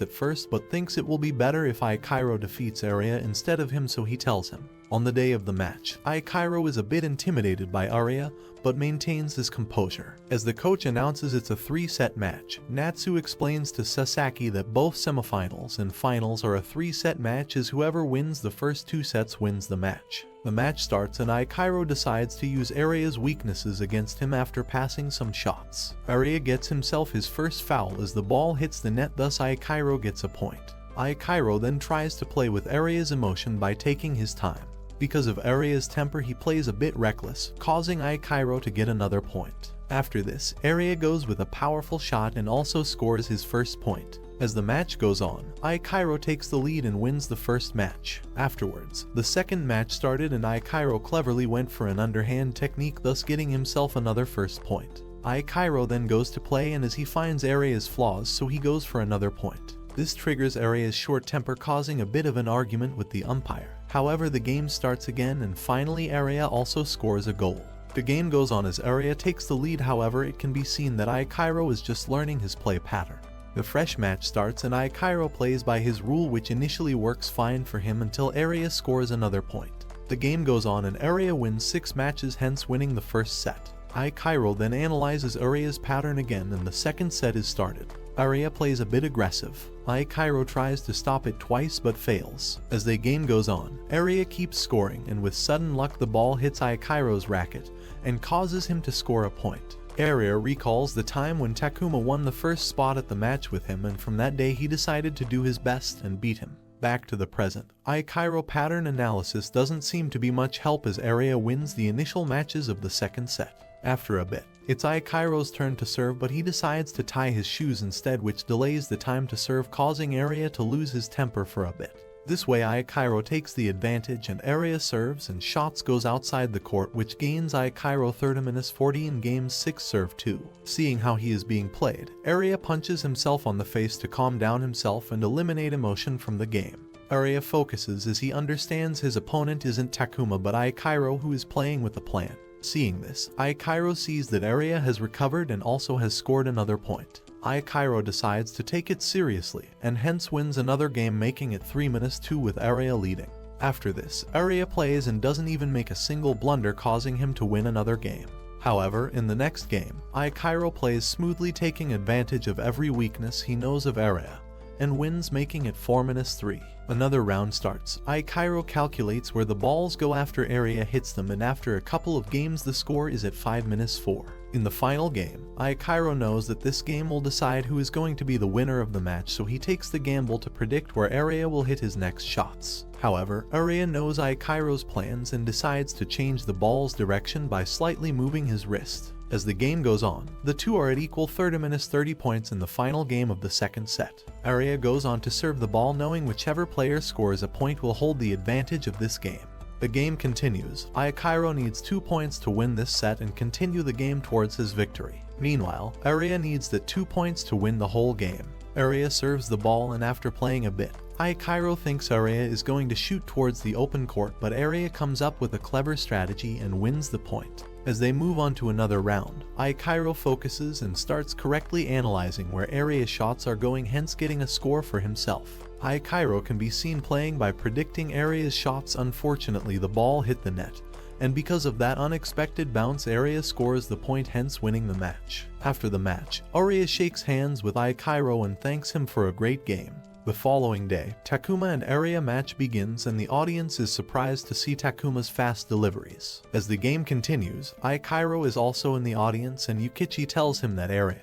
but thinks it will be better if Aikairo defeats Arya instead of him, so he tells him. On the day of the match, Aikairo is a bit intimidated by Arya, but maintains his composure. As the coach announces it's a 3-set match, Natsu explains to Sasaki that both semifinals and finals are a 3-set match, as whoever wins the first 2 sets wins the match. The match starts and Aikairo decides to use Arya's weaknesses against him after passing some shots. Arya gets himself his first foul as the ball hits the net, thus Aikairo gets a point. Aikairo then tries to play with Arya's emotion by taking his time. Because of Arya's temper, he plays a bit reckless, causing Aikairo to get another point. After this, Arya goes with a powerful shot and also scores his first point. As the match goes on, Aikairo takes the lead and wins the first match. Afterwards, the second match started and Aikairo cleverly went for an underhand technique, thus getting himself another first point. Aikairo then goes to play, and as he finds Arya's flaws, so he goes for another point. This triggers Arya's short temper, causing a bit of an argument with the umpire. However, the game starts again and finally Arya also scores a goal. The game goes on as Arya takes the lead, however it can be seen that Aikairo is just learning his play pattern. The fresh match starts and Aikairo plays by his rule, which initially works fine for him until Arya scores another point. The game goes on and Arya wins 6 matches, hence winning the first set. Aikairo then analyzes Arya's pattern again and the second set is started. Arya plays a bit aggressive. Aikairo tries to stop it twice but fails. As the game goes on, Arya keeps scoring, and with sudden luck the ball hits Aikairo's racket and causes him to score a point. Arya recalls the time when Takuma won the first spot at the match with him, and from that day he decided to do his best and beat him. Back to the present, Aikairo pattern analysis doesn't seem to be much help as Arya wins the initial matches of the second set. After a bit, it's Aikairo's turn to serve, but he decides to tie his shoes instead, which delays the time to serve, causing Arya to lose his temper for a bit. This way Aikairo takes the advantage and Arya serves and shots goes outside the court, which gains Aikairo 30-40 in game 6 serve 2. Seeing how he is being played, Arya punches himself on the face to calm down himself and eliminate emotion from the game. Arya focuses as he understands his opponent isn't Takuma but Aikairo, who is playing with a plan. Seeing this, Aikairo sees that Arya has recovered and also has scored another point. Aikairo decides to take it seriously and hence wins another game, making it 3-2 with Arya leading. After this, Arya plays and doesn't even make a single blunder, causing him to win another game. However, in the next game, Aikairo plays smoothly, taking advantage of every weakness he knows of Arya, and wins, making it 4-3. Another round starts. Aikairo calculates where the balls go after Arya hits them, and after a couple of games the score is at 5-4. In the final game, Aikairo knows that this game will decide who is going to be the winner of the match, so he takes the gamble to predict where Arya will hit his next shots. However, Arya knows Aikairo's plans and decides to change the ball's direction by slightly moving his wrist. As the game goes on, the two are at equal 30-30 points in the final game of the second set. Arya goes on to serve the ball, knowing whichever player scores a point will hold the advantage of this game. The game continues. Aikairo needs 2 points to win this set and continue the game towards his victory. Meanwhile, Arya needs the 2 points to win the whole game. Arya serves the ball and after playing a bit, Aikairo thinks Arya is going to shoot towards the open court, but Arya comes up with a clever strategy and wins the point. As they move on to another round, Aikairo focuses and starts correctly analyzing where Arya's shots are going, hence getting a score for himself. Aikairo can be seen playing by predicting Arya's shots. Unfortunately, the ball hit the net, and because of that unexpected bounce, Arya scores the point, hence winning the match. After the match, Arya shakes hands with Aikairo and thanks him for a great game. The following day, Takuma and Arya match begins and the audience is surprised to see Takuma's fast deliveries. As the game continues, Aikairo is also in the audience and Yukichi tells him that Arya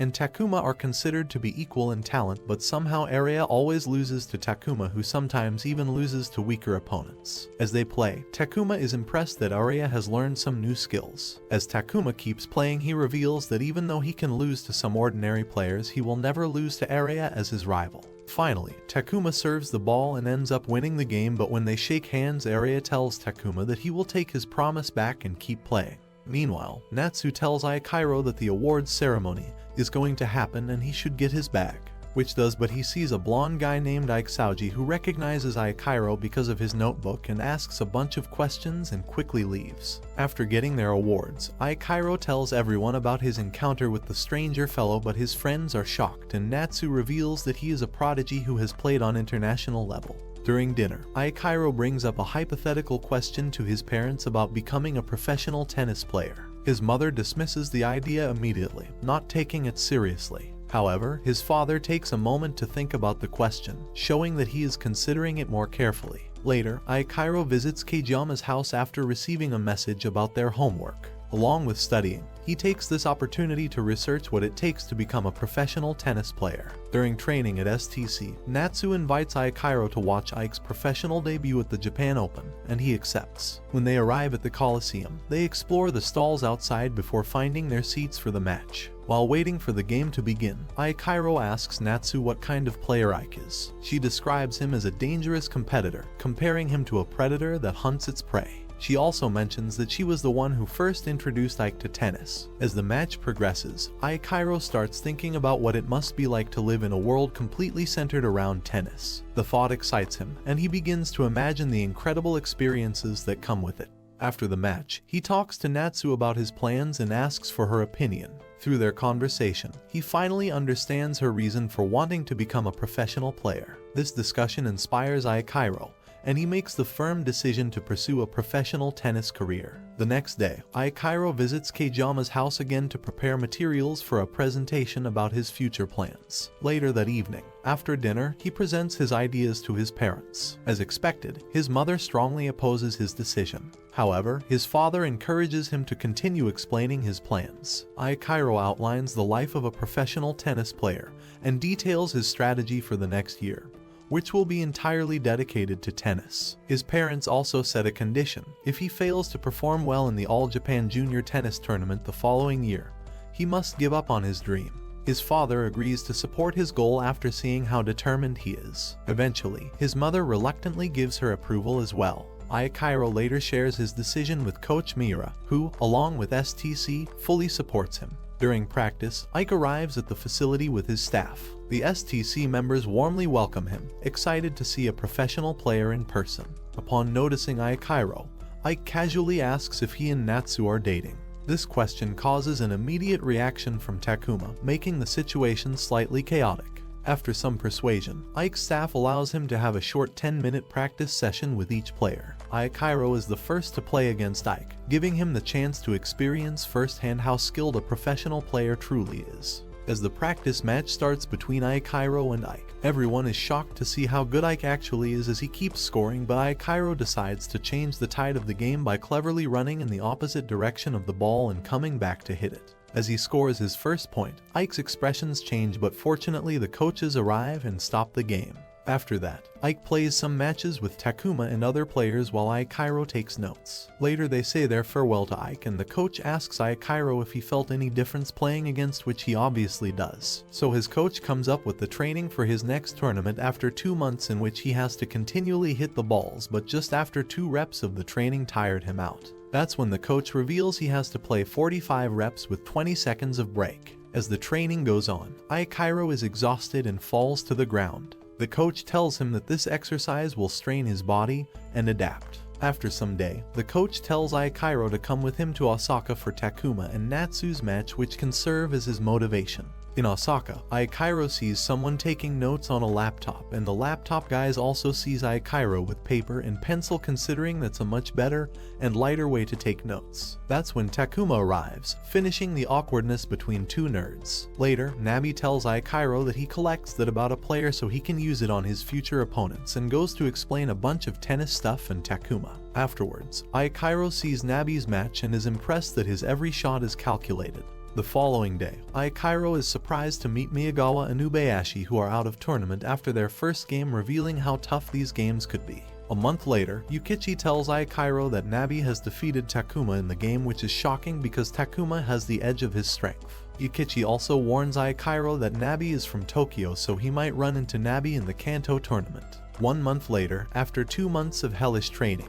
and Takuma are considered to be equal in talent, but somehow Arya always loses to Takuma, who sometimes even loses to weaker opponents. As they play, Takuma is impressed that Arya has learned some new skills. As Takuma keeps playing, he reveals that even though he can lose to some ordinary players, he will never lose to Arya as his rival. Finally, Takuma serves the ball and ends up winning the game, but when they shake hands, Arya tells Takuma that he will take his promise back and keep playing. Meanwhile, Natsu tells Aikairo that the awards ceremony is going to happen and he should get his bag, which does, but he sees a blonde guy named Ike Sauji who recognizes Aikairo because of his notebook and asks a bunch of questions and quickly leaves. After getting their awards, Aikairo tells everyone about his encounter with the stranger fellow, but his friends are shocked and Natsu reveals that he is a prodigy who has played on international level. During dinner, Aikairo brings up a hypothetical question to his parents about becoming a professional tennis player. His mother dismisses the idea immediately, not taking it seriously. However, his father takes a moment to think about the question, showing that he is considering it more carefully. Later, Aikairo visits Kageyama's house after receiving a message about their homework. Along with studying, he takes this opportunity to research what it takes to become a professional tennis player. During training at STC, Natsu invites Aikairo to watch Ike's professional debut at the Japan Open, and he accepts. When they arrive at the Coliseum, they explore the stalls outside before finding their seats for the match. While waiting for the game to begin, Aikairo asks Natsu what kind of player Ike is. She describes him as a dangerous competitor, comparing him to a predator that hunts its prey. She also mentions that she was the one who first introduced Ike to tennis. As the match progresses, Aikairo starts thinking about what it must be like to live in a world completely centered around tennis. The thought excites him, and he begins to imagine the incredible experiences that come with it. After the match, he talks to Natsu about his plans and asks for her opinion. Through their conversation, he finally understands her reason for wanting to become a professional player. This discussion inspires Aikairo, and he makes the firm decision to pursue a professional tennis career. The next day, Aikairo visits Kageyama's house again to prepare materials for a presentation about his future plans. Later that evening, after dinner, he presents his ideas to his parents. As expected, his mother strongly opposes his decision. However, his father encourages him to continue explaining his plans. Aikairo outlines the life of a professional tennis player and details his strategy for the next year, which will be entirely dedicated to tennis. His parents also set a condition: if he fails to perform well in the All-Japan Junior Tennis Tournament the following year, he must give up on his dream. His father agrees to support his goal after seeing how determined he is. Eventually, his mother reluctantly gives her approval as well. Aikairo later shares his decision with Coach Miura, who, along with STC, fully supports him. During practice, Ike arrives at the facility with his staff. The STC members warmly welcome him, excited to see a professional player in person. Upon noticing Aikairo, Ike casually asks if he and Natsu are dating. This question causes an immediate reaction from Takuma, making the situation slightly chaotic. After some persuasion, Ike's staff allows him to have a short 10-minute practice session with each player. Aikairo is the first to play against Ike, giving him the chance to experience firsthand how skilled a professional player truly is. As the practice match starts between Aikairo and Ike, everyone is shocked to see how good Ike actually is as he keeps scoring, but Aikairo decides to change the tide of the game by cleverly running in the opposite direction of the ball and coming back to hit it. As he scores his first point, Ike's expressions change, but fortunately the coaches arrive and stop the game. After that, Ike plays some matches with Takuma and other players while Aikairo takes notes. Later they say their farewell to Ike and the coach asks Aikairo if he felt any difference playing against, which he obviously does. So his coach comes up with the training for his next tournament after 2 months in which he has to continually hit the balls, but just after 2 reps of the training tired him out. That's when the coach reveals he has to play 45 reps with 20 seconds of break. As the training goes on, Aikairo is exhausted and falls to the ground. The coach tells him that this exercise will strain his body and adapt. After some day, the coach tells Aikairo to come with him to Osaka for Takuma and Natsu's match, which can serve as his motivation. In Osaka, Aikairo sees someone taking notes on a laptop, and the laptop guys also sees Aikairo with paper and pencil, considering that's a much better and lighter way to take notes. That's when Takuma arrives, finishing the awkwardness between two nerds. Later, Nabi tells Aikairo that he collects that about a player so he can use it on his future opponents, and goes to explain a bunch of tennis stuff and Takuma. Afterwards, Aikairo sees Nabi's match and is impressed that his every shot is calculated. The following day, Aikairo is surprised to meet Miyagawa and Ubayashi, who are out of tournament after their first game, revealing how tough these games could be. A month later, Yukichi tells Aikairo that Nabi has defeated Takuma in the game, which is shocking because Takuma has the edge of his strength. Yukichi also warns Aikairo that Nabi is from Tokyo, so he might run into Nabi in the Kanto tournament. 1 month later, after 2 months of hellish training,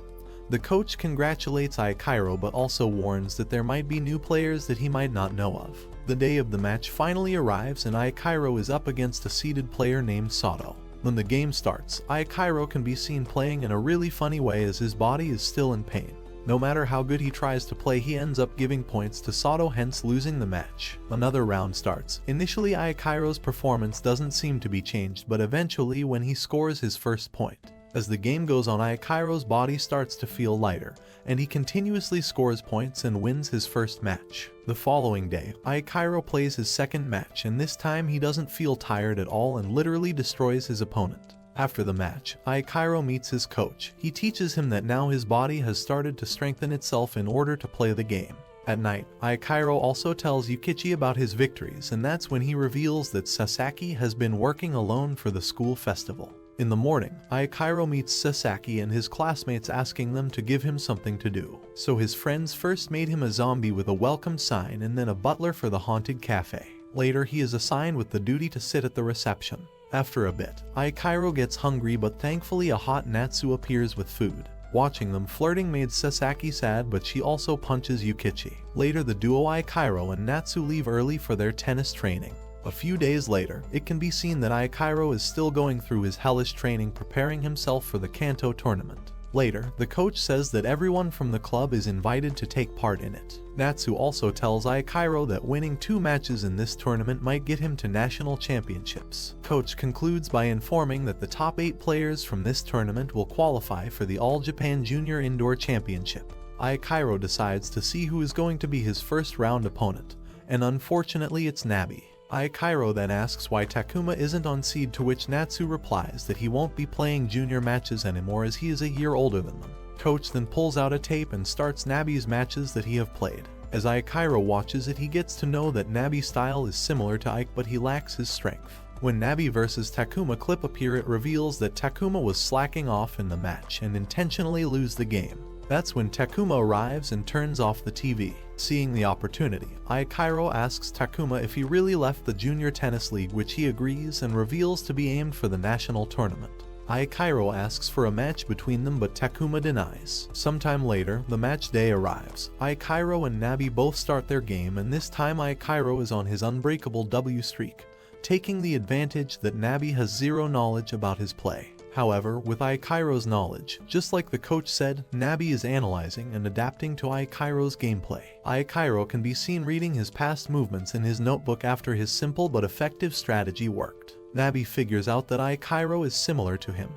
the coach congratulates Aikairo but also warns that there might be new players that he might not know of. The day of the match finally arrives and Aikairo is up against a seeded player named Sato. When the game starts, Aikairo can be seen playing in a really funny way as his body is still in pain. No matter how good he tries to play, he ends up giving points to Sato, hence losing the match. Another round starts. Initially, Aikairo's performance doesn't seem to be changed, but eventually when he scores his first point. As the game goes on, Aikairo's body starts to feel lighter, and he continuously scores points and wins his first match. The following day, Aikairo plays his second match, and this time he doesn't feel tired at all and literally destroys his opponent. After the match, Aikairo meets his coach. He teaches him that now his body has started to strengthen itself in order to play the game. At night, Aikairo also tells Yukichi about his victories, and that's when he reveals that Sasaki has been working alone for the school festival. In the morning, Aikairo meets Sasaki and his classmates, asking them to give him something to do. So his friends first made him a zombie with a welcome sign and then a butler for the haunted cafe. Later, he is assigned with the duty to sit at the reception. After a bit, Aikairo gets hungry, but thankfully a hot Natsu appears with food. Watching them flirting made Sasaki sad, but she also punches Yukichi. Later, the duo Aikairo and Natsu leave early for their tennis training. A few days later, it can be seen that Aikairo is still going through his hellish training, preparing himself for the Kanto tournament. Later, the coach says that everyone from the club is invited to take part in it. Natsu also tells Aikairo that winning 2 matches in this tournament might get him to national championships. Coach concludes by informing that the top 8 players from this tournament will qualify for the All Japan Junior Indoor Championship. Aikairo decides to see who is going to be his first round opponent, and unfortunately it's Nabi. Aikairo then asks why Takuma isn't on seed, to which Natsu replies that he won't be playing junior matches anymore as he is a year older than them. Coach then pulls out a tape and starts Nabi's matches that he have played. As Aikairo watches it, he gets to know that Nabi's style is similar to Ike, but he lacks his strength. When Nabi vs Takuma clip appear, it reveals that Takuma was slacking off in the match and intentionally lose the game. That's when Takuma arrives and turns off the TV. Seeing the opportunity, Aikairo asks Takuma if he really left the Junior Tennis League, which he agrees and reveals to be aimed for the national tournament. Aikairo asks for a match between them, but Takuma denies. Sometime later, the match day arrives. Aikairo and Nabi both start their game, and this time Aikairo is on his unbreakable W streak, taking the advantage that Nabi has zero knowledge about his play. However, with Aikairo's knowledge, just like the coach said, Nabi is analyzing and adapting to Aikairo's gameplay. Aikairo can be seen reading his past movements in his notebook after his simple but effective strategy worked. Nabi figures out that Aikairo is similar to him,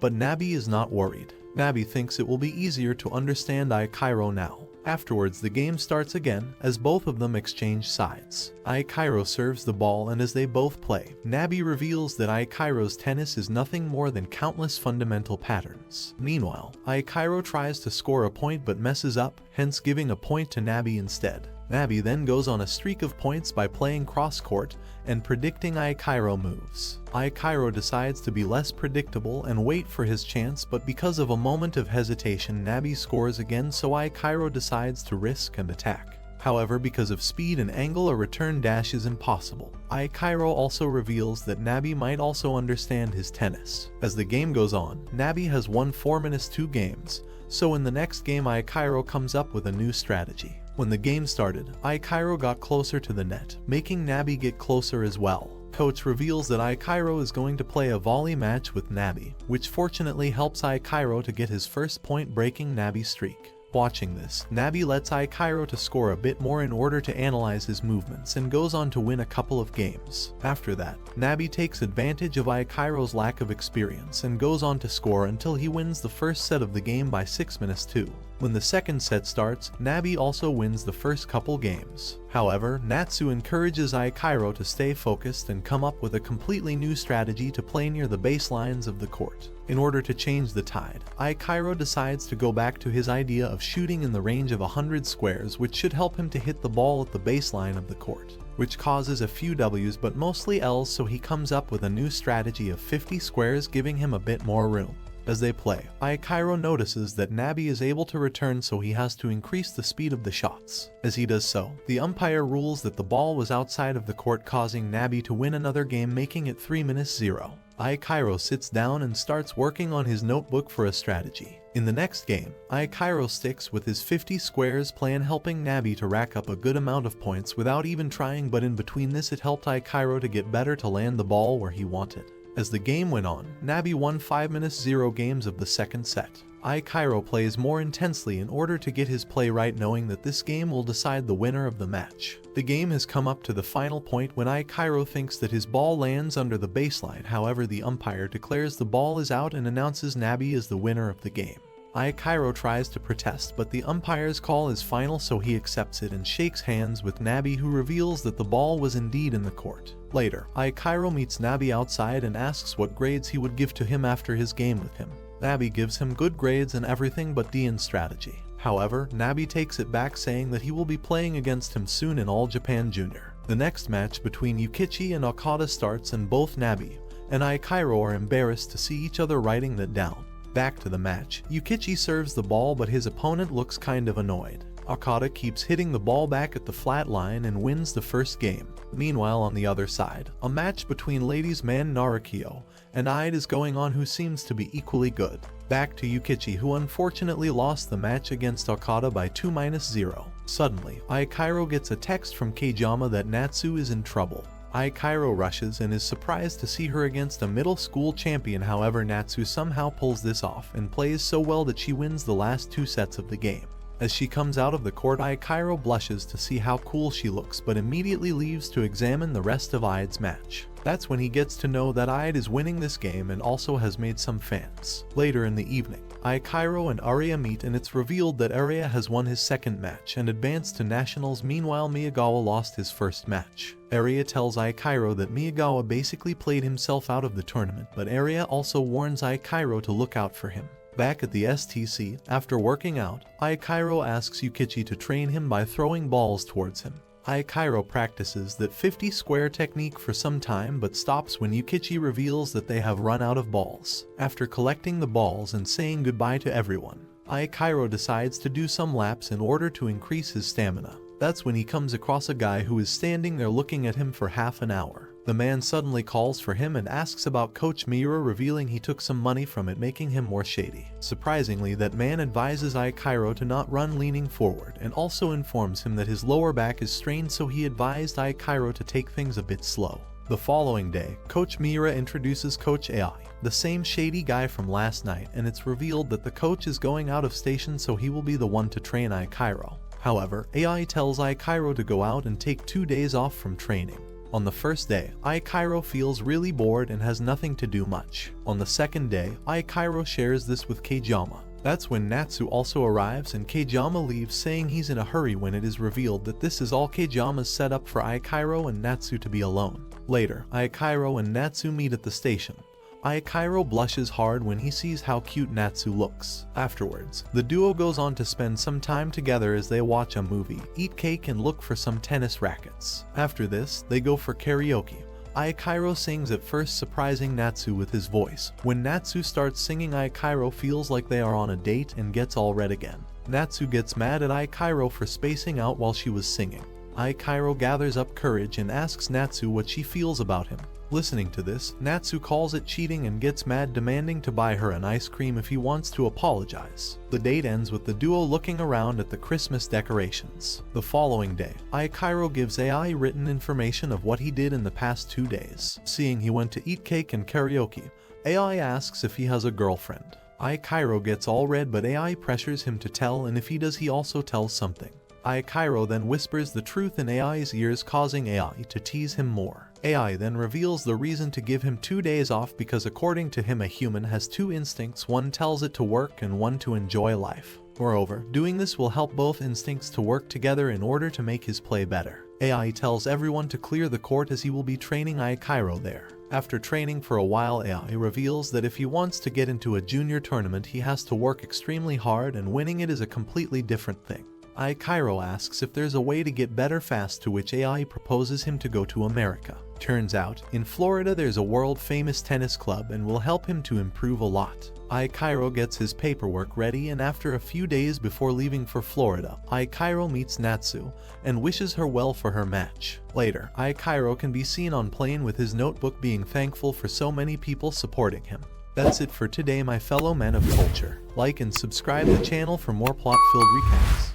but Nabi is not worried. Nabi thinks it will be easier to understand Aikairo now. Afterwards, the game starts again as both of them exchange sides. Aikairo serves the ball, and as they both play, Nabi reveals that Aikairo's tennis is nothing more than countless fundamental patterns. Meanwhile, Aikairo tries to score a point but messes up, hence giving a point to Nabi instead. Nabi then goes on a streak of points by playing cross-court and predicting Aikairo moves. Aikairo decides to be less predictable and wait for his chance, but because of a moment of hesitation, Nabi scores again, so Aikairo decides to risk and attack. However, because of speed and angle, a return dash is impossible. Aikairo also reveals that Nabi might also understand his tennis. As the game goes on, Nabi has won 4-2 games, so in the next game Aikairo comes up with a new strategy. When the game started, Aikairo got closer to the net, making Nabi get closer as well. Coach reveals that Aikairo is going to play a volley match with Nabi, which fortunately helps Aikairo to get his first point-breaking Nabi streak. Watching this, Nabi lets Aikairo to score a bit more in order to analyze his movements and goes on to win a couple of games. After that, Nabi takes advantage of Aikairo's lack of experience and goes on to score until he wins the first set of the game by 6-2. When the second set starts, Nabi also wins the first couple games. However, Natsu encourages Aikairo to stay focused and come up with a completely new strategy to play near the baselines of the court. In order to change the tide, Aikairo decides to go back to his idea of shooting in the range of 100 squares, which should help him to hit the ball at the baseline of the court, which causes a few W's but mostly L's, so he comes up with a new strategy of 50 squares, giving him a bit more room. As they play, Aikairo notices that Nabi is able to return, so he has to increase the speed of the shots. As he does so, the umpire rules that the ball was outside of the court, causing Nabi to win another game, making it 3-0. Aikairo sits down and starts working on his notebook for a strategy. In the next game, Aikairo sticks with his 50 squares plan, helping Nabi to rack up a good amount of points without even trying, but in between this it helped Aikairo to get better to land the ball where he wanted. As the game went on, Nabi won 5-0 games of the second set. Aikairo plays more intensely in order to get his play right, knowing that this game will decide the winner of the match. The game has come up to the final point when Aikairo thinks that his ball lands under the baseline. However, the umpire declares the ball is out and announces Nabi as the winner of the game. Aikairo tries to protest, but the umpire's call is final, so he accepts it and shakes hands with Nabi, who reveals that the ball was indeed in the court. Later, Aikairo meets Nabi outside and asks what grades he would give to him after his game with him. Nabi gives him good grades and everything but D in strategy. However, Nabi takes it back, saying that he will be playing against him soon in All Japan Junior. The next match between Yukichi and Okada starts, and both Nabi and Aikairo are embarrassed to see each other writing that down. Back to the match, Yukichi serves the ball, but his opponent looks kind of annoyed. Okada keeps hitting the ball back at the flat line and wins the first game. Meanwhile, on the other side, a match between ladies' man Narukiyo and Ide is going on, who seems to be equally good. Back to Yukichi, who unfortunately lost the match against Okada by 2-0. Suddenly, Aikairo gets a text from Kajama that Natsu is in trouble. Aikairo rushes and is surprised to see her against a middle school champion. However, Natsu somehow pulls this off and plays so well that she wins the last 2 sets of the game. As she comes out of the court, Aikairo blushes to see how cool she looks, but immediately leaves to examine the rest of Ide's match. That's when he gets to know that Ide is winning this game and also has made some fans. Later in the evening, Aikairo and Arya meet, and it's revealed that Arya has won his second match and advanced to nationals. Meanwhile, Miyagawa lost his first match. Arya tells Aikairo that Miyagawa basically played himself out of the tournament, but Arya also warns Aikairo to look out for him. Back at the STC, after working out, Aikairo asks Yukichi to train him by throwing balls towards him. Aikairo practices that 50 square technique for some time, but stops when Yukichi reveals that they have run out of balls. After collecting the balls and saying goodbye to everyone, Aikairo decides to do some laps in order to increase his stamina. That's when he comes across a guy who is standing there looking at him for half an hour. The man suddenly calls for him and asks about Coach Miura, revealing he took some money from it, making him more shady. Surprisingly, that man advises Aikairo to not run leaning forward, and also informs him that his lower back is strained, so he advised Aikairo to take things a bit slow. The following day, Coach Miura introduces Coach AI, the same shady guy from last night, and it's revealed that the coach is going out of station, so he will be the one to train Aikairo. However, AI tells Aikairo to go out and take 2 days off from training. On the first day, Aikairo feels really bored and has nothing to do much. On the second day, Aikairo shares this with Kajama. That's when Natsu also arrives, and Kajama leaves, saying he's in a hurry, when it is revealed that this is all Kajama's set up for Aikairo and Natsu to be alone. Later, Aikairo and Natsu meet at the station. Aikairo blushes hard when he sees how cute Natsu looks. Afterwards, the duo goes on to spend some time together as they watch a movie, eat cake, and look for some tennis rackets. After this, they go for karaoke. Aikairo sings, at first surprising Natsu with his voice. When Natsu starts singing, Aikairo feels like they are on a date and gets all red again. Natsu gets mad at Aikairo for spacing out while she was singing. Aikairo gathers up courage and asks Natsu what she feels about him. Listening to this, Natsu calls it cheating and gets mad, demanding to buy her an ice cream if he wants to apologize. The date ends with the duo looking around at the Christmas decorations. The following day, Aikairo gives AI written information of what he did in the past 2 days. Seeing he went to eat cake and karaoke, AI asks if he has a girlfriend. Aikairo gets all red, but AI pressures him to tell, and if he does, he also tells something. Aikairo then whispers the truth in AI's ears, causing AI to tease him more. AI then reveals the reason to give him 2 days off because according to him a human has 2 instincts, one tells it to work and one to enjoy life. Moreover, doing this will help both instincts to work together in order to make his play better. AI tells everyone to clear the court as he will be training Aikairo there. After training for a while, AI reveals that if he wants to get into a junior tournament he has to work extremely hard, and winning it is a completely different thing. Aikairo asks if there's a way to get better fast, to which AI proposes him to go to America. Turns out, in Florida there's a world-famous tennis club and will help him to improve a lot. Aikairo gets his paperwork ready, and after a few days before leaving for Florida, Aikairo meets Natsu and wishes her well for her match. Later, Aikairo can be seen on plane with his notebook, being thankful for so many people supporting him. That's it for today, my fellow men of culture. Like and subscribe the channel for more plot-filled recaps.